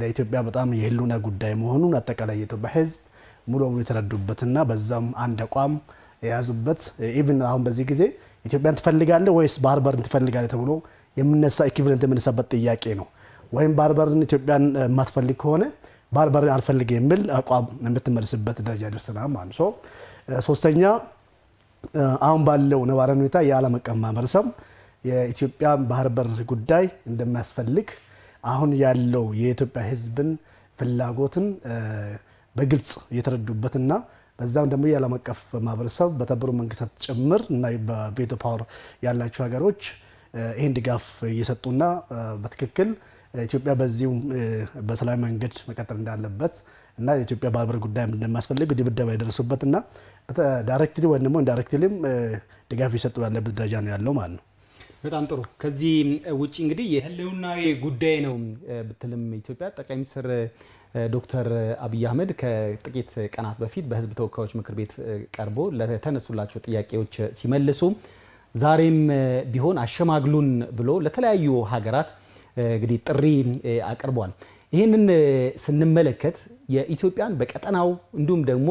Speaker 17: ለኢትዮጵያ በጣም የህልውና ጉዳይ መሆኑን አጠቃላይ የኢትዮጵያ ህዝብ ሙሉ ሙሉ የተረዱበትና በዛም አንድ አቋም የያዙበት ኢቭን አሁን በዚህ ጊዜ ኢትዮጵያን ትፈልጋለህ ወይስ ባህር በርን ትፈልጋለህ ተብሎ የምነሳ ኢኩቪለንት የምነሳበት ጥያቄ ነው። ወይም ባህር በርን ኢትዮጵያን የማትፈልግ ከሆነ ባህር በርን አልፈልግም የሚል አቋም የምትመልስበት ደረጃ ደርሰናል ማለት ነው። ሶስተኛ አሁን ባለው ነባራዊ ሁኔታ የዓለም አቀፍ ማህበረሰብ የኢትዮጵያ ባህር በር ጉዳይ እንደሚያስፈልግ አሁን ያለው የኢትዮጵያ ህዝብን ፍላጎትን በግልጽ የተረዱበትና በዛም ደግሞ የዓለም አቀፍ ማህበረሰብ በተባበሩት መንግስታት ጭምር እና በቬቶ ፓወር ያላቸው ሀገሮች ይህን ድጋፍ እየሰጡና በትክክል ኢትዮጵያ በዚሁ በሰላም መንገድ መቀጠል እንዳለበት እና የኢትዮጵያ ባህር በር ጉዳይ እንደማስፈልግ ድብደባ የደረሱበትና ዳይሬክትሊ ወይ ደግሞ ኢንዳይሬክትሊም ድጋፍ እየሰጡ ያለበት ደረጃ ነው ያለው ማለት ነው።
Speaker 1: በጣም ጥሩ። ከዚህ ውጪ እንግዲህ የህልውናዊ ጉዳይ ነው ብትልም ኢትዮጵያ ጠቅላይ ሚኒስትር ዶክተር አብይ አህመድ ከጥቂት ቀናት በፊት በህዝብ ተወካዮች ምክር ቤት ቀርቦ ለተነሱላቸው ጥያቄዎች ሲመልሱ ዛሬም ቢሆን አሸማግሉን ብሎ ለተለያዩ ሀገራት እንግዲህ ጥሪ አቅርቧል። ይህንን ስንመለከት የኢትዮጵያን በቀጠናው እንዲሁም ደግሞ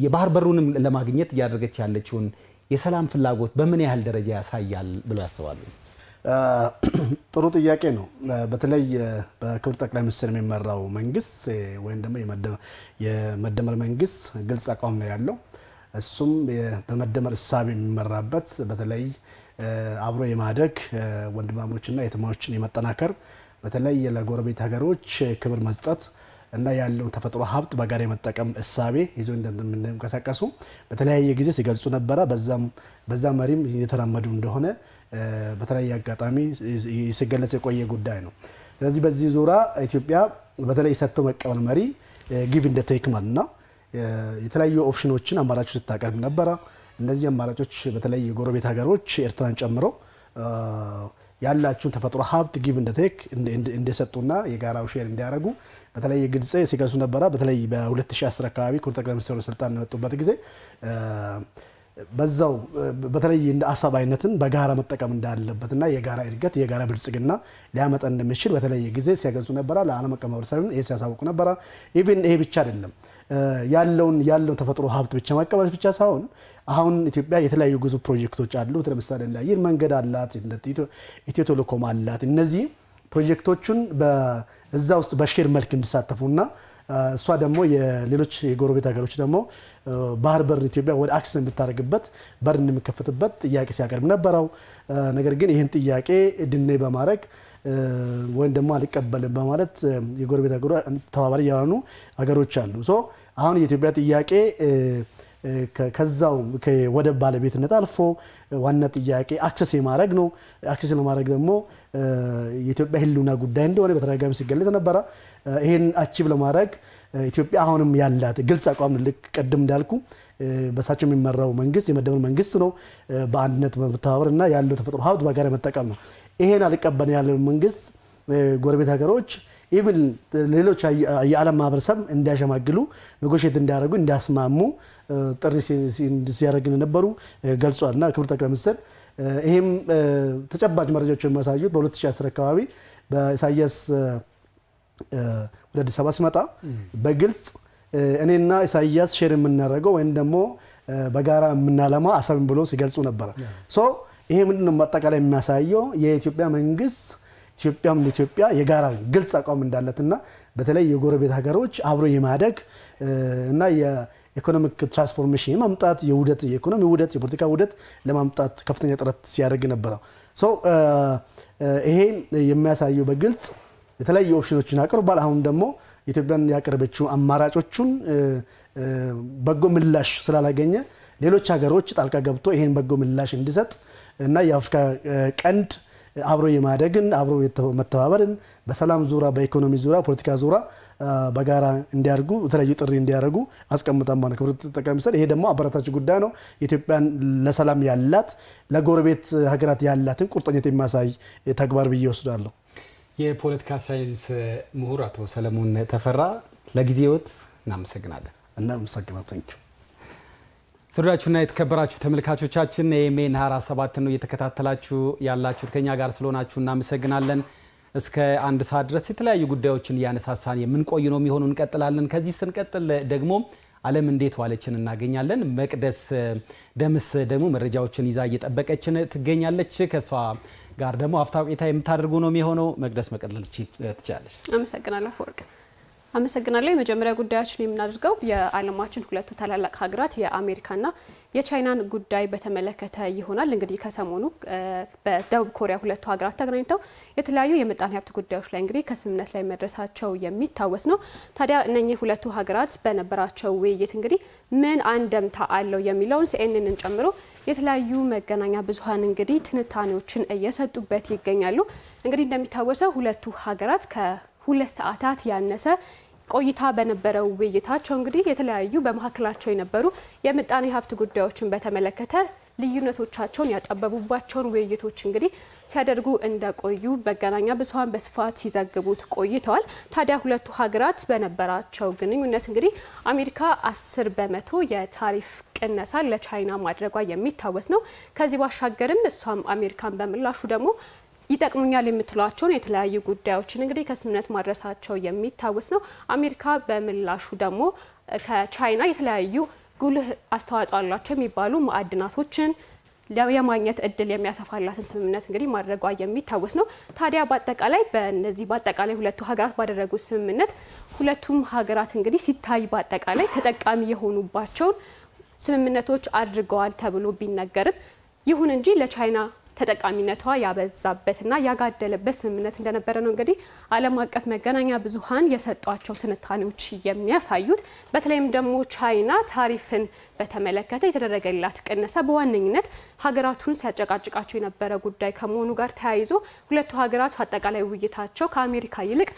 Speaker 1: የባህር በሩንም ለማግኘት እያደረገች ያለችውን የሰላም ፍላጎት በምን ያህል ደረጃ ያሳያል ብሎ ያስባሉ?
Speaker 17: ጥሩ ጥያቄ ነው። በተለይ በክቡር ጠቅላይ ሚኒስትር የሚመራው መንግስት ወይም ደግሞ የመደመር መንግስት ግልጽ አቋም ነው ያለው። እሱም በመደመር እሳቤ የሚመራበት በተለይ አብሮ የማደግ ወንድማሞችና የትማዎችን የመጠናከር በተለይ ለጎረቤት ሀገሮች ክብር መስጠት እና ያለውን ተፈጥሮ ሀብት በጋራ የመጠቀም እሳቤ ይዞ እንደምንንቀሳቀሱ በተለያየ ጊዜ ሲገልጹ ነበረ። በዛ መሪም እየተራመዱ እንደሆነ በተለያየ አጋጣሚ ሲገለጽ የቆየ ጉዳይ ነው። ስለዚህ በዚህ ዙሪያ ኢትዮጵያ በተለይ ሰጥቶ መቀበል መሪ ጊቭ እንደ ቴክ ማለት ነው የተለያዩ ኦፕሽኖችን አማራጮች ስታቀርብ ነበረ። እነዚህ አማራጮች በተለይ የጎረቤት ሀገሮች ኤርትራን ጨምሮ ያላቸውን ተፈጥሮ ሀብት ጊቭ እንደ ቴክ እንደሰጡና የጋራው ሼር እንዲያደርጉ በተለይ ግልጽ ሲገልጹ ነበረ። በተለይ በ2010 አካባቢ ክቡር ጠቅላይ ሚኒስትሩ ስልጣን የመጡበት ጊዜ በዛው በተለይ እንደ አሳባይነትን በጋራ መጠቀም እንዳለበትና የጋራ እድገት የጋራ ብልጽግና ሊያመጣ እንደሚችል በተለይ ጊዜ ሲያገልጹ ነበረ። ለዓለም አቀፍ ማህበረሰብ ይሄ ሲያሳውቁ ነበረ። ኢቭን ይሄ ብቻ አይደለም ያለውን ተፈጥሮ ሀብት ብቻ ማቀበል ብቻ ሳይሆን አሁን ኢትዮጵያ የተለያዩ ግዙፍ ፕሮጀክቶች አሉት። ለምሳሌ አየር መንገድ አላት፣ ኢትዮ ቴሌኮም አላት። እነዚህ ፕሮጀክቶቹን በዛ ውስጥ በሼር መልክ እንዲሳተፉና እሷ ደግሞ የሌሎች የጎረቤት ሀገሮች ደግሞ ባህር በር ኢትዮጵያ ወደ አክሰስ እንድታደርግበት በር እንደሚከፈትበት ጥያቄ ሲያቀርብ ነበረው። ነገር ግን ይህን ጥያቄ ድኔ በማድረግ ወይም ደግሞ አልቀበልም በማለት የጎረቤት ሀገሮች ተባባሪ የሆኑ ሀገሮች አሉ። ሶ አሁን የኢትዮጵያ ጥያቄ ከዛው ከወደብ ባለቤትነት አልፎ ዋና ጥያቄ አክሰስ የማድረግ ነው። አክሰስ ለማድረግ ደግሞ የኢትዮጵያ ህልውና ጉዳይ እንደሆነ በተደጋጋሚ ሲገለጽ ነበረ። ይሄን አቺቭ ለማድረግ ኢትዮጵያ አሁንም ያላት ግልጽ አቋም ልክ ቀደም እንዳልኩ በሳቸው የሚመራው መንግስት የመደመር መንግስት ነው። በአንድነት መተባበርና ያለው ተፈጥሮ ሀብት በጋራ መጠቀም ነው። ይሄን አልቀበል ያለው መንግስት ጎረቤት ሀገሮች ኢቭን ሌሎች የዓለም ማህበረሰብ እንዲያሸማግሉ ኔጎሽየት እንዲያደርጉ እንዲያስማሙ ጥሪ ሲያደርጉ ነበሩ ገልጿልና ክቡር ጠቅላይ ሚኒስትር ይሄም ተጨባጭ መረጃዎች የሚያሳዩት በ2010 አካባቢ በኢሳያስ ወደ አዲስ አበባ ሲመጣ በግልጽ እኔና ኢሳያስ ሼር የምናደርገው ወይም ደግሞ በጋራ የምናለማ አሰብን ብሎ ሲገልጹ ነበር። ሶ ይሄ ምንድነው ማጠቃላይ የሚያሳየው የኢትዮጵያ መንግስት ኢትዮጵያ የጋራ ግልጽ አቋም እንዳለትና በተለይ የጎረቤት ሀገሮች አብሮ የማደግ እና የኢኮኖሚክ ትራንስፎርሜሽን ማምጣት የኢኮኖሚ ውህደት የፖለቲካ ውህደት ለማምጣት ከፍተኛ ጥረት ሲያደርግ ነበር። ሶ ይሄ የሚያሳየው በግልጽ የተለያዩ ኦፕሽኖችን አቅርቧል። አሁን ደግሞ ኢትዮጵያን ያቀረበችው አማራጮቹን በጎ ምላሽ ስላላገኘ ሌሎች ሀገሮች ጣልቃ ገብቶ ይሄን በጎ ምላሽ እንዲሰጥ እና የአፍሪካ ቀንድ አብሮ የማደግን አብሮ መተባበርን በሰላም ዙሪያ በኢኮኖሚ ዙሪያ ፖለቲካ ዙሪያ በጋራ እንዲያርጉ የተለያዩ ጥሪ እንዲያርጉ አስቀምጣም ማለት ክቡር ጠቅላይ ሚኒስትር ይሄ ደግሞ አበረታች ጉዳይ ነው። ኢትዮጵያን ለሰላም ያላት ለጎረቤት ሀገራት ያላትን ቁርጠኝነት የሚያሳይ ተግባር ብዬ ወስዳለሁ።
Speaker 1: የፖለቲካ ሳይንስ ምሁር አቶ ሰለሞን ተፈራ ለጊዜዎት እናመሰግናለን።
Speaker 17: እናመሰግናለን።
Speaker 1: ተወዳችሁና የተከበራችሁ ተመልካቾቻችን ኤኤምኤን 24/7 ነው እየተከታተላችሁ ያላችሁት። ከኛ ጋር ስለሆናችሁ እናመሰግናለን። እስከ 1 ሰዓት ድረስ የተለያዩ ጉዳዮችን እያነሳሳን የምንቆይ ነው የሚሆነው። እንቀጥላለን። ከዚህ ስንቀጥል ደግሞ ዓለም እንዴት ዋለችን እናገኛለን። መቅደስ ደምስ ደግሞ መረጃዎችን ይዛ እየጠበቀችን ትገኛለች። ከሷ ጋር ደግሞ አፍታ ቆይታ የምታደርጉ ነው የሚሆነው። መቅደስ መቀጠል ትችላለሽ።
Speaker 16: አመሰግናለሁ ፈወርቅ። አመሰግናለሁ። የመጀመሪያ ጉዳያችን የምናደርገው የዓለማችን ሁለቱ ታላላቅ ሀገራት የአሜሪካና የቻይናን ጉዳይ በተመለከተ ይሆናል። እንግዲህ ከሰሞኑ በደቡብ ኮሪያ ሁለቱ ሀገራት ተገናኝተው የተለያዩ የምጣኔ ሀብት ጉዳዮች ላይ እንግዲህ ከስምምነት ላይ መድረሳቸው የሚታወስ ነው። ታዲያ እነኚህ ሁለቱ ሀገራት በነበራቸው ውይይት እንግዲህ ምን አንደምታ አለው የሚለውን ሲኤንኤንን ጨምሮ የተለያዩ መገናኛ ብዙሃን እንግዲህ ትንታኔዎችን እየሰጡበት ይገኛሉ። እንግዲህ እንደሚታወሰው ሁለቱ ሀገራት ከ2 ሰዓታት ያነሰ ቆይታ በነበረው ውይይታቸው እንግዲህ የተለያዩ በመካከላቸው የነበሩ የምጣኔ ሀብት ጉዳዮችን በተመለከተ ልዩነቶቻቸውን ያጠበቡባቸውን ውይይቶች እንግዲህ ሲያደርጉ እንደቆዩ መገናኛ ብዙሃን በስፋት ሲዘግቡት ቆይተዋል። ታዲያ ሁለቱ ሀገራት በነበራቸው ግንኙነት እንግዲህ አሜሪካ 10% የታሪፍ ቅነሳ ለቻይና ማድረጓ የሚታወስ ነው። ከዚህ ባሻገርም እሷም አሜሪካን በምላሹ ደግሞ ይጠቅሙኛል የምትሏቸውን የተለያዩ ጉዳዮችን እንግዲህ ከስምምነት ማድረሳቸው የሚታወስ ነው። አሜሪካ በምላሹ ደግሞ ከቻይና የተለያዩ ጉልህ አስተዋጽኦ አላቸው የሚባሉ ማዕድናቶችን የማግኘት እድል የሚያሰፋላትን ስምምነት እንግዲህ ማድረጓ የሚታወስ ነው። ታዲያ በአጠቃላይ ሁለቱ ሀገራት ባደረጉት ስምምነት ሁለቱም ሀገራት እንግዲህ ሲታይ በአጠቃላይ ተጠቃሚ የሆኑባቸውን ስምምነቶች አድርገዋል ተብሎ ቢነገርም ይሁን እንጂ ለቻይና ተጠቃሚነቷ ያበዛበትና ያጋደለበት ስምምነት እንደነበረ ነው እንግዲህ ዓለም አቀፍ መገናኛ ብዙሃን የሰጧቸው ትንታኔዎች የሚያሳዩት። በተለይም ደግሞ ቻይና ታሪፍን በተመለከተ የተደረገላት ቅነሳ በዋነኝነት ሀገራቱን ሲያጨቃጭቃቸው የነበረ ጉዳይ ከመሆኑ ጋር ተያይዞ ሁለቱ ሀገራት አጠቃላይ ውይይታቸው ከአሜሪካ ይልቅ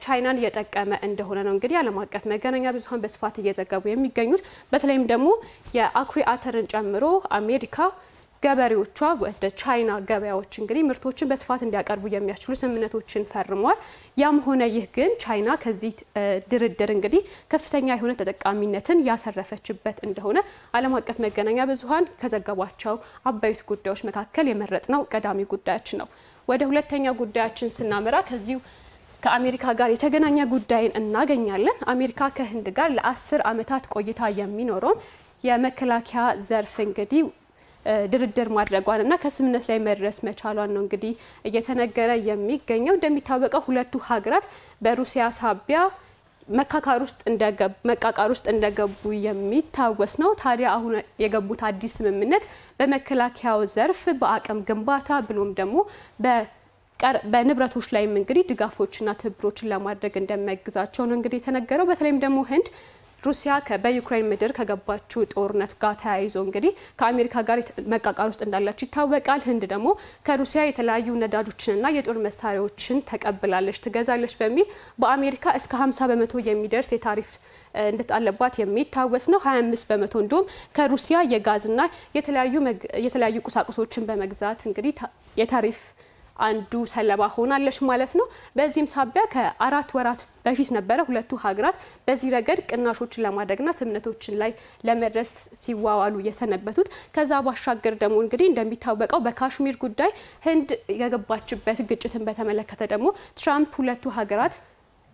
Speaker 16: ቻይናን እየጠቀመ እንደሆነ ነው እንግዲህ ዓለም አቀፍ መገናኛ ብዙሃን በስፋት እየዘገቡ የሚገኙት። በተለይም ደግሞ የአኩሪ አተርን ጨምሮ አሜሪካ ገበሬዎቿ ወደ ቻይና ገበያዎች እንግዲህ ምርቶችን በስፋት እንዲያቀርቡ የሚያስችሉ ስምምነቶችን ፈርመዋል። ያም ሆነ ይህ ግን ቻይና ከዚህ ድርድር እንግዲህ ከፍተኛ የሆነ ተጠቃሚነትን ያተረፈችበት እንደሆነ ዓለም አቀፍ መገናኛ ብዙሃን ከዘገቧቸው አበይት ጉዳዮች መካከል የመረጥነው ቀዳሚ ጉዳያችን ነው። ወደ ሁለተኛ ጉዳያችን ስናመራ ከዚሁ ከአሜሪካ ጋር የተገናኘ ጉዳይን እናገኛለን። አሜሪካ ከህንድ ጋር ለ10 ዓመታት ቆይታ የሚኖረውን የመከላከያ ዘርፍ እንግዲህ ድርድር ማድረጓንና ከስምምነት ላይ መድረስ መቻሏን ነው እንግዲህ እየተነገረ የሚገኘው። እንደሚታወቀው ሁለቱ ሀገራት በሩሲያ ሳቢያ መቃቃር ውስጥ እንደገቡ የሚታወስ ነው። ታዲያ አሁን የገቡት አዲስ ስምምነት በመከላከያው ዘርፍ በአቅም ግንባታ ብሎም ደግሞ በንብረቶች ላይም እንግዲህ ድጋፎችና ትብብሮችን ለማድረግ እንደሚያግዛቸው ነው እንግዲህ የተነገረው። በተለይም ደግሞ ህንድ ሩሲያ በዩክሬን ምድር ከገባችው ጦርነት ጋር ተያይዞ እንግዲህ ከአሜሪካ ጋር መቃቃር ውስጥ እንዳለች ይታወቃል። ህንድ ደግሞ ከሩሲያ የተለያዩ ነዳጆችንና የጦር መሳሪያዎችን ተቀብላለች፣ ትገዛለች በሚል በአሜሪካ እስከ 50% የሚደርስ የታሪፍ እንደጣለባት የሚታወስ ነው። 25% እንዲሁም ከሩሲያ የጋዝና የተለያዩ ቁሳቁሶችን በመግዛት እንግዲህ የታሪፍ አንዱ ሰለባ ሆናለች ማለት ነው። በዚህም ሳቢያ ከ4 ወራት በፊት ነበረ ሁለቱ ሀገራት በዚህ ረገድ ቅናሾችን ለማድረግና ስምምነቶችን ላይ ለመድረስ ሲዋዋሉ የሰነበቱት። ከዛ ባሻገር ደግሞ እንግዲህ እንደሚታወቀው በካሽሚር ጉዳይ ህንድ የገባችበት ግጭትን በተመለከተ ደግሞ ትራምፕ ሁለቱ ሀገራት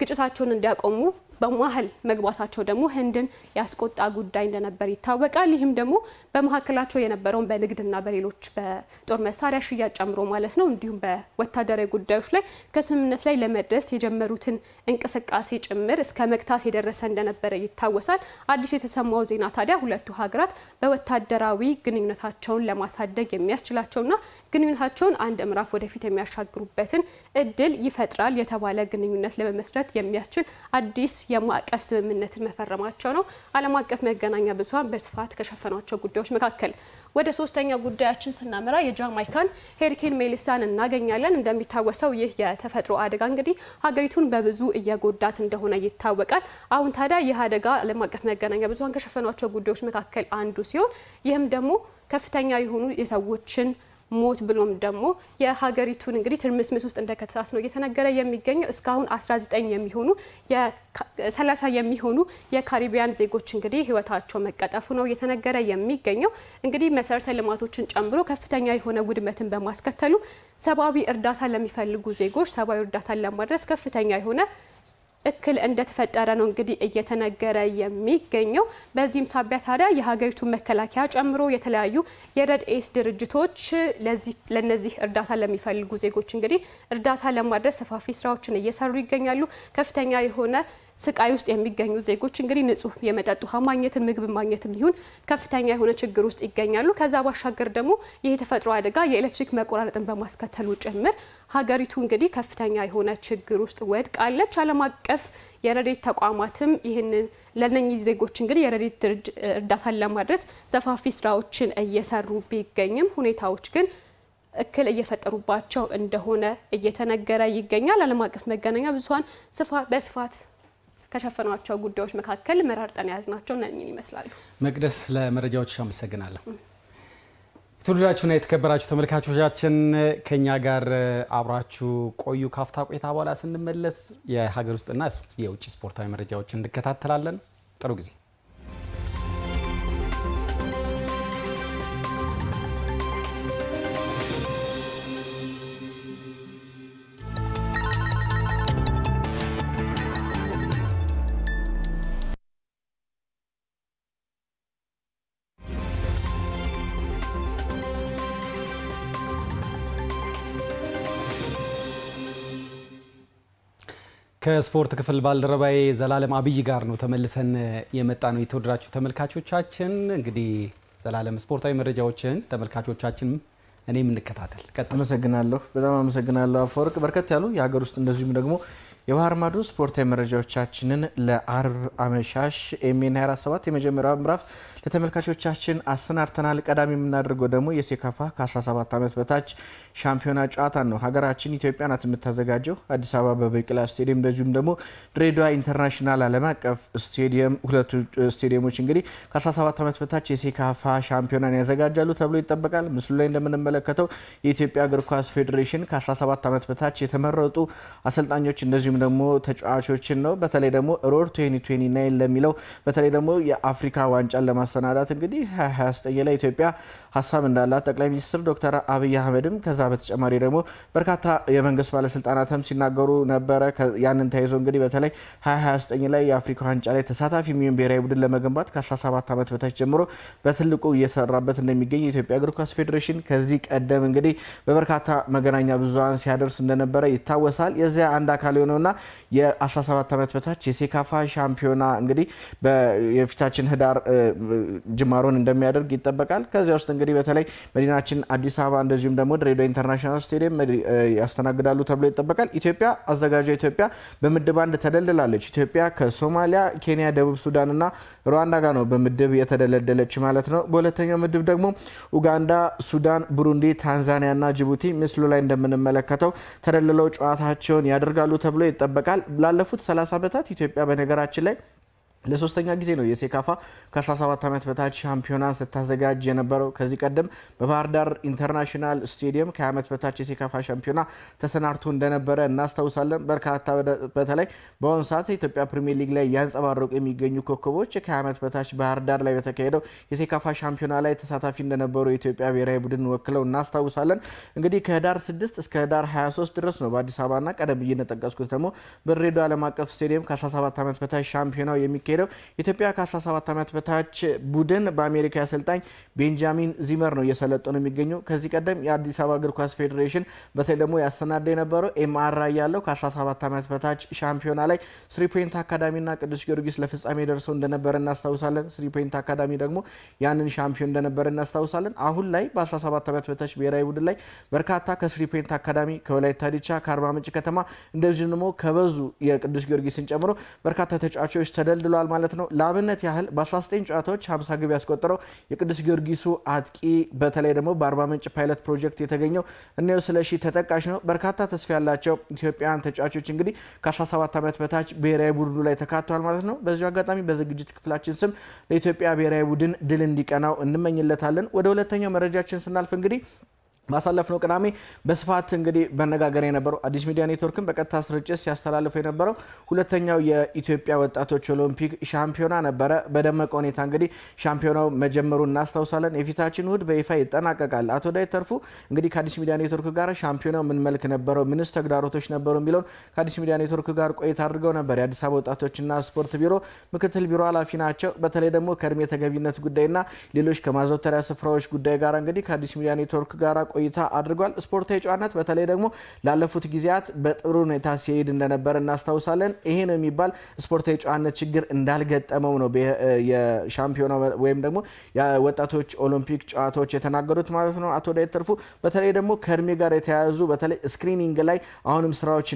Speaker 16: ግጭታቸውን እንዲያቆሙ በመሀል መግባታቸው ደግሞ ህንድን ያስቆጣ ጉዳይ እንደነበር ይታወቃል። ይህም ደግሞ በመካከላቸው የነበረውን በንግድና በሌሎች በጦር መሳሪያ ሽያጭ ጨምሮ ማለት ነው እንዲሁም በወታደራዊ ጉዳዮች ላይ ከስምምነት ላይ ለመድረስ የጀመሩትን እንቅስቃሴ ጭምር እስከ መግታት የደረሰ እንደነበረ ይታወሳል። አዲስ የተሰማው ዜና ታዲያ ሁለቱ ሀገራት በወታደራዊ ግንኙነታቸውን ለማሳደግ የሚያስችላቸውና ግንኙነታቸውን አንድ ምዕራፍ ወደፊት የሚያሻግሩበትን እድል ይፈጥራል የተባለ ግንኙነት ለመመስረት የሚያስችል አዲስ የማዕቀፍ ስምምነትን መፈረማቸው ነው ዓለም አቀፍ መገናኛ ብዙሃን በስፋት ከሸፈኗቸው ጉዳዮች መካከል። ወደ ሶስተኛ ጉዳያችን ስናመራ የጃማይካን ሄሪኬን ሜሊሳን እናገኛለን። እንደሚታወሰው ይህ የተፈጥሮ አደጋ እንግዲህ ሀገሪቱን በብዙ እየጎዳት እንደሆነ ይታወቃል። አሁን ታዲያ ይህ አደጋ ዓለም አቀፍ መገናኛ ብዙሃን ከሸፈኗቸው ጉዳዮች መካከል አንዱ ሲሆን ይህም ደግሞ ከፍተኛ የሆኑ የሰዎችን ሞት ብሎም ደግሞ የሀገሪቱን እንግዲህ ትርምስምስ ውስጥ እንደከተታት ነው እየተነገረ የሚገኘው። እስካሁን 30 የሚሆኑ የካሪቢያን ዜጎች እንግዲህ ህይወታቸው መቀጠፉ ነው እየተነገረ የሚገኘው። እንግዲህ መሰረተ ልማቶችን ጨምሮ ከፍተኛ የሆነ ውድመትን በማስከተሉ ሰብአዊ እርዳታ ለሚፈልጉ ዜጎች ሰብአዊ እርዳታን ለማድረስ ከፍተኛ የሆነ እክል እንደተፈጠረ ነው እንግዲህ እየተነገረ የሚገኘው። በዚህም ሳቢያ ታዲያ የሀገሪቱ መከላከያ ጨምሮ የተለያዩ የረድኤት ድርጅቶች ለነዚህ እርዳታ ለሚፈልጉ ዜጎች እንግዲህ እርዳታ ለማድረስ ሰፋፊ ስራዎችን እየሰሩ ይገኛሉ። ከፍተኛ የሆነ ስቃይ ውስጥ የሚገኙ ዜጎች እንግዲህ ንጹህ የመጠጥ ውሃ ማግኘትም ምግብ ማግኘትም ይሁን ከፍተኛ የሆነ ችግር ውስጥ ይገኛሉ። ከዛ ባሻገር ደግሞ ይህ የተፈጥሮ አደጋ የኤሌክትሪክ መቆራረጥን በማስከተሉ ጭምር ሀገሪቱ እንግዲህ ከፍተኛ የሆነ ችግር ውስጥ ወድቃለች። ዓለም አቀፍ የረድኤት ተቋማትም ይህንን ለነኚህ ዜጎች እንግዲህ የረድኤት እርዳታን ለማድረስ ሰፋፊ ስራዎችን እየሰሩ ቢገኝም ሁኔታዎች ግን እክል እየፈጠሩባቸው እንደሆነ እየተነገረ ይገኛል። ዓለም አቀፍ መገናኛ ብዙሃን በስፋት ከሸፈኗቸው ጉዳዮች መካከል መራርጠን ያዝናቸው እነኚህን ይመስላሉ።
Speaker 1: መቅደስ ለመረጃዎች አመሰግናለሁ። የተወደዳችሁና የተከበራችሁ ተመልካቾቻችን ከኛ ጋር አብራችሁ ቆዩ። ካፍታ ቆይታ በኋላ ስንመለስ የሀገር ውስጥና የውጭ ስፖርታዊ መረጃዎችን እንከታተላለን። ጥሩ ጊዜ። ከስፖርት ክፍል ባልደረባዬ ዘላለም አብይ ጋር ነው ተመልሰን የመጣ ነው። የተወደዳችሁ ተመልካቾቻችን እንግዲህ ዘላለም ስፖርታዊ መረጃዎችን ተመልካቾቻችን እኔም እንከታተል።
Speaker 18: አመሰግናለሁ። በጣም አመሰግናለሁ አፈወርቅ። በርከት ያሉ የሀገር ውስጥ እንደዚሁም ደግሞ የባህር ማዶ ስፖርታዊ መረጃዎቻችንን ለአርብ አመሻሽ ኤምኤን 24/7 የመጀመሪያው ምዕራፍ ለተመልካቾቻችን አሰናድተናል። ቀዳሚ የምናደርገው ደግሞ የሴካፋ ከ17 ዓመት በታች ሻምፒዮና ጨዋታ ነው። ሀገራችን ኢትዮጵያ ናት የምታዘጋጀው። አዲስ አበባ በበቂላ ስቴዲየም እንደዚሁም ደግሞ ድሬዳዋ ኢንተርናሽናል ዓለም አቀፍ ስቴዲየም ሁለቱ ስቴዲየሞች እንግዲህ ከ17 ዓመት በታች የሴካፋ ሻምፒዮናን ያዘጋጃሉ ተብሎ ይጠበቃል። ምስሉ ላይ እንደምንመለከተው የኢትዮጵያ እግር ኳስ ፌዴሬሽን ከ17 ዓመት በታች የተመረጡ አሰልጣኞች እንደዚሁም ደግሞ ተጫዋቾችን ነው። በተለይ ደግሞ ሮድ 2029 ለሚለው በተለይ ደግሞ የአፍሪካ ዋንጫን ለማሰናዳት እንግዲህ 2029 ላይ ኢትዮጵያ ሀሳብ እንዳላት ጠቅላይ ሚኒስትር ዶክተር አብይ አህመድም ከዛ በተጨማሪ ደግሞ በርካታ የመንግስት ባለስልጣናትም ሲናገሩ ነበረ። ያንን ተይዞ እንግዲህ በተለይ 2029 ላይ የአፍሪካ ዋንጫ ላይ ተሳታፊ የሚሆን ብሔራዊ ቡድን ለመገንባት ከ17 ዓመት በታች ጀምሮ በትልቁ እየተሰራበት እንደሚገኝ የኢትዮጵያ እግር ኳስ ፌዴሬሽን ከዚህ ቀደም እንግዲህ በበርካታ መገናኛ ብዙሃን ሲያደርስ እንደነበረ ይታወሳል። የዚያ አንድ አካል የሆነውና የ17 ዓመት በታች የሴካፋ ሻምፒዮና እንግዲህ የፊታችን ህዳር ጅማሮን እንደሚያደርግ ይጠበቃል። ከዚያ ውስጥ እንግዲህ በተለይ መዲናችን አዲስ አበባ እንደዚሁም ደግሞ ድሬዳዋ ኢንተርናሽናል ስቴዲየም ያስተናግዳሉ ተብሎ ይጠበቃል። ኢትዮጵያ አዘጋጇ ኢትዮጵያ በምድብ አንድ ተደልላለች። ኢትዮጵያ ከሶማሊያ፣ ኬንያ፣ ደቡብ ሱዳንና ሩዋንዳ ጋር ነው በምድብ የተደለደለች ማለት ነው። በሁለተኛው ምድብ ደግሞ ኡጋንዳ፣ ሱዳን፣ ቡሩንዲ፣ ታንዛኒያና ጅቡቲ ምስሉ ላይ እንደምንመለከተው ተደልለው ጨዋታቸውን ያደርጋሉ ተብሎ ይጠበቃል። ላለፉት 30 ዓመታት ኢትዮጵያ በነገራችን ላይ ለሶስተኛ ጊዜ ነው የሴካፋ ከ17 ዓመት በታች ሻምፒዮና ስታዘጋጅ የነበረው። ከዚህ ቀደም በባህር ዳር ኢንተርናሽናል ስቴዲየም ከ20 ዓመት በታች የሴካፋ ሻምፒዮና ተሰናድቶ እንደነበረ እናስታውሳለን። በርካታ በተለይ በአሁኑ ሰዓት የኢትዮጵያ ፕሪሚየር ሊግ ላይ ያንጸባረቁ የሚገኙ ኮከቦች ከ20 ዓመት በታች ባህር ዳር ላይ በተካሄደው የሴካፋ ሻምፒዮና ላይ ተሳታፊ እንደነበሩ የኢትዮጵያ ብሔራዊ ቡድን ወክለው እናስታውሳለን። እንግዲህ ከህዳር 6 እስከ ህዳር 23 ድረስ ነው በአዲስ አበባና ቀደም ብዬ እንደጠቀስኩት ደግሞ በድሬዳዋ ዓለም አቀፍ ስቴዲየም ከ17 ዓመት በታች ሻምፒዮናው የሚካሄደው። ኢትዮጵያ ከ17 ዓመት በታች ቡድን በአሜሪካ አሰልጣኝ ቤንጃሚን ዚመር ነው እየሰለጠኑ የሚገኙ። ከዚህ ቀደም የአዲስ አበባ እግር ኳስ ፌዴሬሽን በተለይ ደግሞ ያሰናዳ የነበረው ኤምአርአይ ያለው ከ17 ዓመት በታች ሻምፒዮና ላይ ስሪ ፖይንት አካዳሚና ቅዱስ ጊዮርጊስ ለፍጻሜ ደርሰው እንደነበረ እናስታውሳለን። ስሪ ፖይንት አካዳሚ ደግሞ ያንን ሻምፒዮን እንደነበረ እናስታውሳለን። አሁን ላይ በ17 ዓመት በታች ብሔራዊ ቡድን ላይ በርካታ ከስሪ ፖይንት አካዳሚ፣ ከወላይታ ዲቻ፣ ከአርባ ምንጭ ከተማ እንደዚሁም ደግሞ ከበዙ የቅዱስ ጊዮርጊስን ጨምሮ በርካታ ተጫዋቾች ተደልድሏል ማለት ነው። ለአብነት ያህል በ19 ጨዋታዎች 50 ግብ ያስቆጠረው የቅዱስ ጊዮርጊሱ አጥቂ በተለይ ደግሞ በአርባ ምንጭ ፓይለት ፕሮጀክት የተገኘው እነው ስለሺ ተጠቃሽ ነው። በርካታ ተስፋ ያላቸው ኢትዮጵያውያን ተጫዋቾች እንግዲህ ከ17 ዓመት በታች ብሔራዊ ቡድኑ ላይ ተካተዋል ማለት ነው። በዚሁ አጋጣሚ በዝግጅት ክፍላችን ስም ለኢትዮጵያ ብሔራዊ ቡድን ድል እንዲቀናው እንመኝለታለን። ወደ ሁለተኛው መረጃችን ስናልፍ እንግዲህ ማሳለፍነው ቅዳሜ በስፋት እንግዲህ መነጋገር የነበረው አዲስ ሚዲያ ኔትወርክን በቀጥታ ስርጭት ሲያስተላልፍ የነበረው ሁለተኛው የኢትዮጵያ ወጣቶች ኦሎምፒክ ሻምፒዮና ነበረ። በደመቀ ሁኔታ እንግዲህ ሻምፒዮናው መጀመሩን እናስታውሳለን። የፊታችን እሁድ በይፋ ይጠናቀቃል። አቶ ዳዊት ተርፉ እንግዲህ ከአዲስ ሚዲያ ኔትወርክ ጋር ሻምፒዮናው ምን መልክ ነበረው፣ ምንስ ተግዳሮቶች ነበሩ የሚለውን ከአዲስ ሚዲያ ኔትወርክ ጋር ቆይታ አድርገው ነበር። የአዲስ አበባ ወጣቶችና ስፖርት ቢሮ ምክትል ቢሮ ኃላፊ ናቸው። በተለይ ደግሞ ከእድሜ ተገቢነት ጉዳይና ሌሎች ከማዘውተሪያ ስፍራዎች ጉዳይ ጋር እንግዲህ ከአዲስ ሚዲያ ኔትወርክ ጋር ቆይታ አድርጓል። ስፖርታዊ ጨዋነት በተለይ ደግሞ ላለፉት ጊዜያት በጥሩ ሁኔታ ሲሄድ እንደነበር እናስታውሳለን። ይሄ ነው የሚባል ስፖርታዊ ጨዋነት ችግር እንዳልገጠመው ነው የሻምፒዮና ወይም ደግሞ የወጣቶች ኦሎምፒክ ጨዋታዎች የተናገሩት ማለት ነው አቶ ዳዊት ተርፉ። በተለይ ደግሞ ከእድሜ ጋር የተያያዙ በተለይ ስክሪኒንግ ላይ አሁንም ስራዎች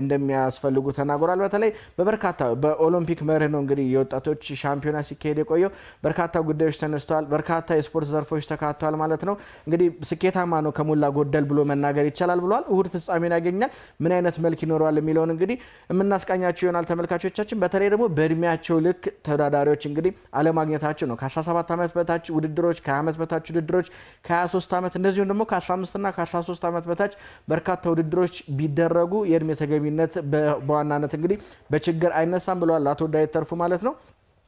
Speaker 18: እንደሚያስፈልጉ ተናግሯል። በተለይ በበርካታ በኦሎምፒክ መርህ ነው እንግዲህ የወጣቶች ሻምፒዮና ሲካሄድ የቆየው። በርካታ ጉዳዮች ተነስተዋል። በርካታ የስፖርት ዘርፎች ተካተዋል ማለት ነው። እንግዲህ ስኬታማ ነው ከሞላ ጎደል ብሎ መናገር ይቻላል ብሏል። እሁድ ፍጻሜውን ያገኛል። ምን አይነት መልክ ይኖረዋል የሚለውን እንግዲህ የምናስቃኛቸው ይሆናል ተመልካቾቻችን። በተለይ ደግሞ በእድሜያቸው ልክ ተወዳዳሪዎች እንግዲህ አለማግኘታቸው ነው። ከ17 ዓመት በታች ውድድሮች፣ ከ20 ዓመት በታች ውድድሮች፣ ከ23 ዓመት እንደዚሁም ደግሞ ከ15 እና ከ13 ዓመት በታች በርካታ ውድድሮች ቢደረጉ የእድሜ ተገቢነት በዋናነት እንግዲህ በችግር አይነሳም ብለዋል አቶ ዳዊት ተርፉ ማለት ነው።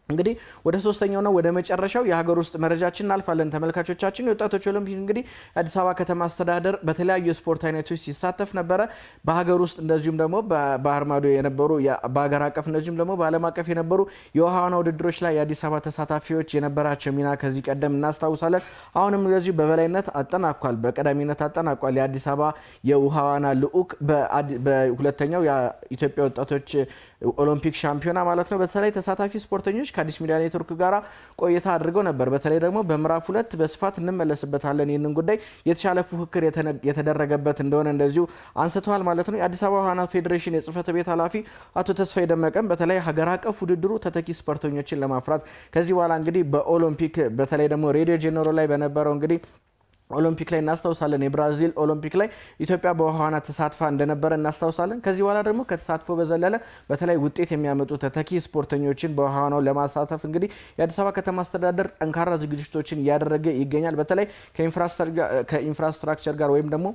Speaker 18: እንግዲህ ወደ ሶስተኛው ነው ወደ መጨረሻው የሀገር ውስጥ መረጃችን እናልፋለን ተመልካቾቻችን። የወጣቶች ኦሎምፒክ እንግዲህ አዲስ አበባ ከተማ አስተዳደር በተለያዩ የስፖርት አይነቶች ሲሳተፍ ነበረ። በሀገር ውስጥ እንደዚሁም ደግሞ በባህር ማዶ የነበሩ በሀገር አቀፍ እንደዚሁም ደግሞ በዓለም አቀፍ የነበሩ የውሃ ዋና ውድድሮች ላይ የአዲስ አበባ ተሳታፊዎች የነበራቸው ሚና ከዚህ ቀደም እናስታውሳለን። አሁንም እንደዚሁ በበላይነት አጠናቋል፣ በቀዳሚነት አጠናቋል። የአዲስ አበባ የውሃ ዋና ልዑክ በሁለተኛው የኢትዮጵያ ወጣቶች ኦሎምፒክ ሻምፒዮና ማለት ነው። በተለይ ተሳታፊ ስፖርተኞች ከአዲስ ሚዲያ ኔትወርክ ጋር ቆይታ አድርገው ነበር። በተለይ ደግሞ በምዕራፍ 2 በስፋት እንመለስበታለን። ይህንን ጉዳይ የተሻለ ፉክክር የተደረገበት እንደሆነ እንደዚሁ አንስተዋል ማለት ነው። የአዲስ አበባ ዋና ፌዴሬሽን የጽህፈት ቤት ኃላፊ አቶ ተስፋዬ ደመቀም በተለይ ሀገር አቀፍ ውድድሩ ተተኪ ስፖርተኞችን ለማፍራት ከዚህ በኋላ እንግዲህ በኦሎምፒክ በተለይ ደግሞ ሬዲዮ ጄኔሮ ላይ በነበረው እንግዲህ ኦሎምፒክ ላይ እናስታውሳለን። የብራዚል ኦሎምፒክ ላይ ኢትዮጵያ በውሃ ዋና ተሳትፋ እንደነበረ እናስታውሳለን። ከዚህ በኋላ ደግሞ ከተሳትፎ በዘለለ በተለይ ውጤት የሚያመጡ ተተኪ ስፖርተኞችን በውሃ ዋናው ለማሳተፍ እንግዲህ የአዲስ አበባ ከተማ አስተዳደር ጠንካራ ዝግጅቶችን እያደረገ ይገኛል። በተለይ ከኢንፍራስትራክቸር ጋር ወይም ደግሞ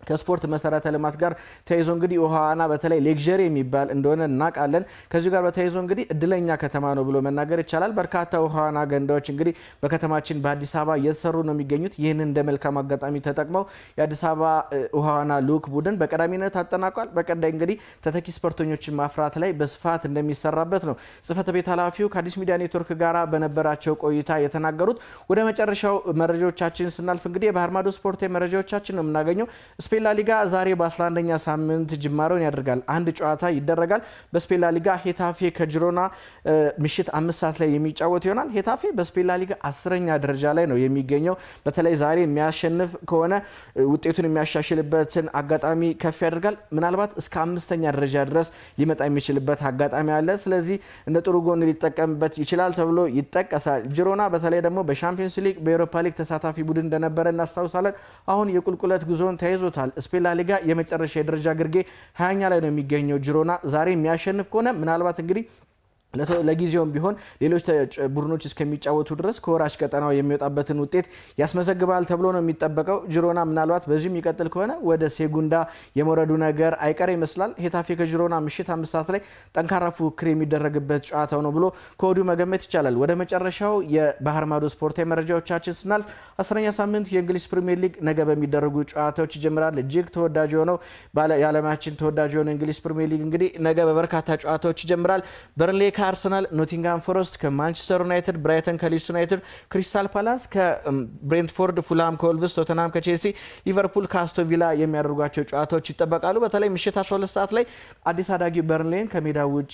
Speaker 18: ከስፖርት መሰረተ ልማት ጋር ተያይዞ እንግዲህ ውሃ ዋና በተለይ ሌክዠሪ የሚባል እንደሆነ እናውቃለን። ከዚህ ጋር በተያይዞ እንግዲህ እድለኛ ከተማ ነው ብሎ መናገር ይቻላል። በርካታ ውሃ ዋና ገንዳዎች እንግዲህ በከተማችን በአዲስ አበባ እየተሰሩ ነው የሚገኙት። ይህንን እንደ መልካም አጋጣሚ ተጠቅመው የአዲስ አበባ ውሃ ዋና ልዑክ ቡድን በቀዳሚነት አጠናቋል። በቀጣይ እንግዲህ ተተኪ ስፖርተኞችን ማፍራት ላይ በስፋት እንደሚሰራበት ነው ጽህፈት ቤት ኃላፊው ከአዲስ ሚዲያ ኔትወርክ ጋር በነበራቸው ቆይታ የተናገሩት። ወደ መጨረሻው መረጃዎቻችን ስናልፍ እንግዲህ የባህር ማዶ ስፖርታዊ መረጃዎቻችን ነው የምናገኘው። ስፔን ላ ሊጋ ዛሬ በ11ኛ ሳምንት ጅማሬውን ያደርጋል። አንድ ጨዋታ ይደረጋል። በስፔን ላ ሊጋ ሄታፌ ከጅሮና ምሽት 5 ሰዓት ላይ የሚጫወት ይሆናል። ሄታፌ በስፔን ላ ሊጋ 10ኛ ደረጃ ላይ ነው የሚገኘው። በተለይ ዛሬ የሚያሸንፍ ከሆነ ውጤቱን የሚያሻሽልበትን አጋጣሚ ከፍ ያደርጋል። ምናልባት እስከ 5ኛ ደረጃ ድረስ ሊመጣ የሚችልበት አጋጣሚ አለ። ስለዚህ እንደ ጥሩ ጎን ሊጠቀምበት ይችላል ተብሎ ይጠቀሳል። ጅሮና በተለይ ደግሞ በሻምፒዮንስ ሊግ በኤሮፓ ሊግ ተሳታፊ ቡድን እንደነበረ እናስታውሳለን። አሁን የቁልቁለት ጉዞን ተያይዞታል። ስፔን ላ ሊጋ የመጨረሻ የደረጃ ግርጌ 20ኛ ላይ ነው የሚገኘው። ጅሮና ዛሬ የሚያሸንፍ ከሆነ ምናልባት እንግዲህ ለጊዜውም ቢሆን ሌሎች ቡድኖች እስከሚጫወቱ ድረስ ከወራጅ ቀጠናው የሚወጣበትን ውጤት ያስመዘግባል ተብሎ ነው የሚጠበቀው። ጅሮና ምናልባት በዚህ የሚቀጥል ከሆነ ወደ ሴጉንዳ የመውረዱ ነገር አይቀር ይመስላል። ሄታፌ ከጅሮና ምሽት 5 ሰዓት ላይ ጠንካራ ፉክክር የሚደረግበት ጨዋታው ነው ብሎ ከወዲሁ መገመት ይቻላል። ወደ መጨረሻው የባህር ማዶ ስፖርታዊ መረጃዎቻችን ስናልፍ 10ኛ ሳምንት የእንግሊዝ ፕሪሚየር ሊግ ነገ በሚደረጉ ጨዋታዎች ይጀምራል። እጅግ ተወዳጅ የሆነው የዓለማችን ተወዳጅ የሆነው እንግሊዝ ፕሪሚየር ሊግ እንግዲህ ነገ በበርካታ ጨዋታዎች ይጀምራል። በርንሌ አርሰናል፣ ኖቲንጋም ፎረስት ከማንቸስተር ዩናይትድ፣ ብራይተን ከሊድስ ዩናይትድ፣ ክሪስታል ፓላስ ከብሬንትፎርድ፣ ፉልሃም ከወልቭስ፣ ቶተንሃም ከቼልሲ፣ ሊቨርፑል ከአስቶን ቪላ የሚያደርጓቸው ጨዋታዎች ይጠበቃሉ። በተለይ ምሽት 12 ሰዓት ላይ አዲስ አዳጊው በርንሌን ከሜዳ ውጪ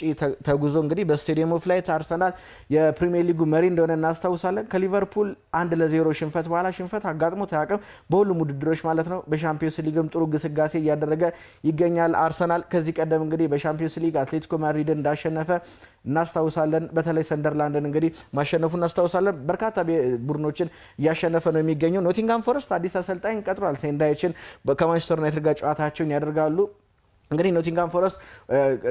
Speaker 18: ተጉዞ እንግዲህ በስቴዲየም ኦፍ ላይት አርሰናል የፕሪሚየር ሊጉ መሪ እንደሆነ እናስታውሳለን። ከሊቨርፑል 1-0 ሽንፈት በኋላ ሽንፈት አጋጥሞት አያውቅም በሁሉም ውድድሮች ማለት ነው። በሻምፒዮንስ ሊግም ጥሩ ግስጋሴ እያደረገ ይገኛል አርሰናል። ከዚህ ቀደም እንግዲህ በሻምፒዮንስ ሊግ አትሌቲኮ ማድሪድን እንዳሸነፈ እናስታውሳለን። በተለይ ሰንደርላንድን እንግዲህ ማሸነፉን እናስታውሳለን። በርካታ ቡድኖችን እያሸነፈ ነው የሚገኘው። ኖቲንጋም ፎረስት አዲስ አሰልጣኝ ቀጥሯል። ሴንዳይችን ከማንቸስተር ዩናይትድ ጋር ጨዋታቸውን ያደርጋሉ። እንግዲህ ኖቲንጋም ፎረስት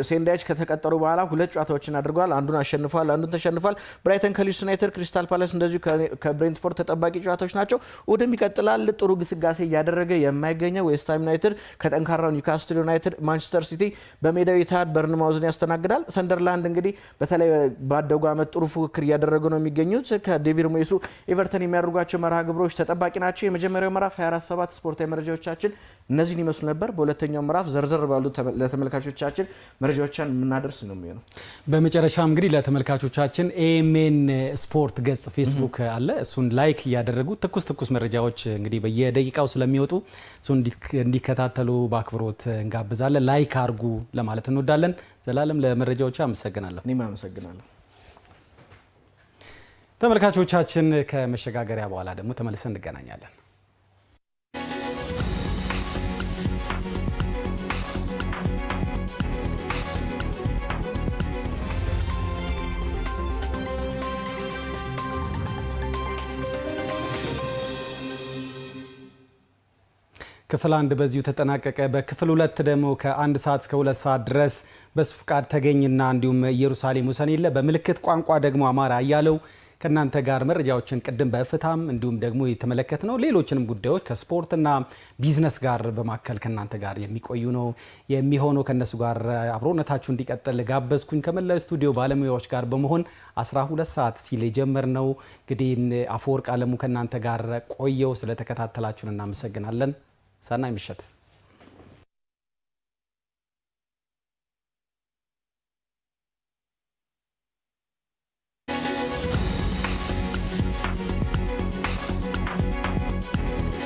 Speaker 18: ሴንዳይች ከተቀጠሩ በኋላ 2 ጨዋታዎችን አድርጓል። አንዱን አሸንፏል፣ አንዱን ተሸንፏል። ብራይተን ከሊድስ ዩናይትድ፣ ክሪስታል ፓላስ እንደዚሁ ከብሬንትፎርድ ተጠባቂ ጨዋታዎች ናቸው። እሑድም ይቀጥላል። ጥሩ ግስጋሴ እያደረገ የማይገኘው ዌስትሃም ዩናይትድ ከጠንካራው ኒውካስትል ዩናይትድ፣ ማንቸስተር ሲቲ በሜዳው ኢትሃድ በርንማውዝን ያስተናግዳል። ሰንደርላንድ እንግዲህ በተለይ ባደጉ ዓመት ጥሩ ፉክክር እያደረጉ ነው የሚገኙት። ከዴቪድ ሞይሱ ኤቨርተን የሚያደርጓቸው መርሃ ግብሮች ተጠባቂ ናቸው። የመጀመሪያው ምዕራፍ 24/7 ስፖርታዊ መረጃዎቻችን እነዚህን ይመስሉ ነበር። በሁለተኛው ምዕራፍ ዘርዘር ባሉ ለተመልካቾቻችን መረጃዎችን የምናደርስ ነው የሚሆነው።
Speaker 1: በመጨረሻም እንግዲህ ለተመልካቾቻችን ኤኤምኤን ስፖርት ገጽ ፌስቡክ አለ። እሱን ላይክ እያደረጉ ትኩስ መረጃዎች እንግዲህ በየደቂቃው ስለሚወጡ እሱን እንዲከታተሉ በአክብሮት እንጋብዛለን። ላይክ አድርጉ ለማለት እንወዳለን። ዘላለም ለመረጃዎች አመሰግናለሁ።
Speaker 18: እኔም አመሰግናለሁ።
Speaker 1: ተመልካቾቻችን ከመሸጋገሪያ በኋላ ደግሞ ተመልሰን እንገናኛለን። ክፍል 1 በዚሁ ተጠናቀቀ። በክፍል 2 ደግሞ ከ1 ሰዓት እስከ 2 ሰዓት ድረስ በሱ ፍቃድ ተገኝና እንዲሁም ኢየሩሳሌም ሁሰኔለ በምልክት ቋንቋ ደግሞ አማራ አያለው ከናንተ ጋር መረጃዎችን ቅድም በእፍታም እንዲሁም ደግሞ የተመለከትነው ሌሎችንም ጉዳዮች ከስፖርትና ቢዝነስ ጋር በማከል ከናንተ ጋር የሚቆዩ ነው የሚሆነው። ከነሱ ጋር አብሮነታችሁ እንዲቀጥል ጋበዝኩኝ። ከመላው ስቱዲዮ ባለሙያዎች ጋር በመሆን 12 ሰዓት ሲል የጀመርነው እንግዲህ አፈወርቅ አለሙ ከናንተ ጋር ቆየው። ስለተከታተላችሁን እናመሰግናለን። ሰናይ ምሽት።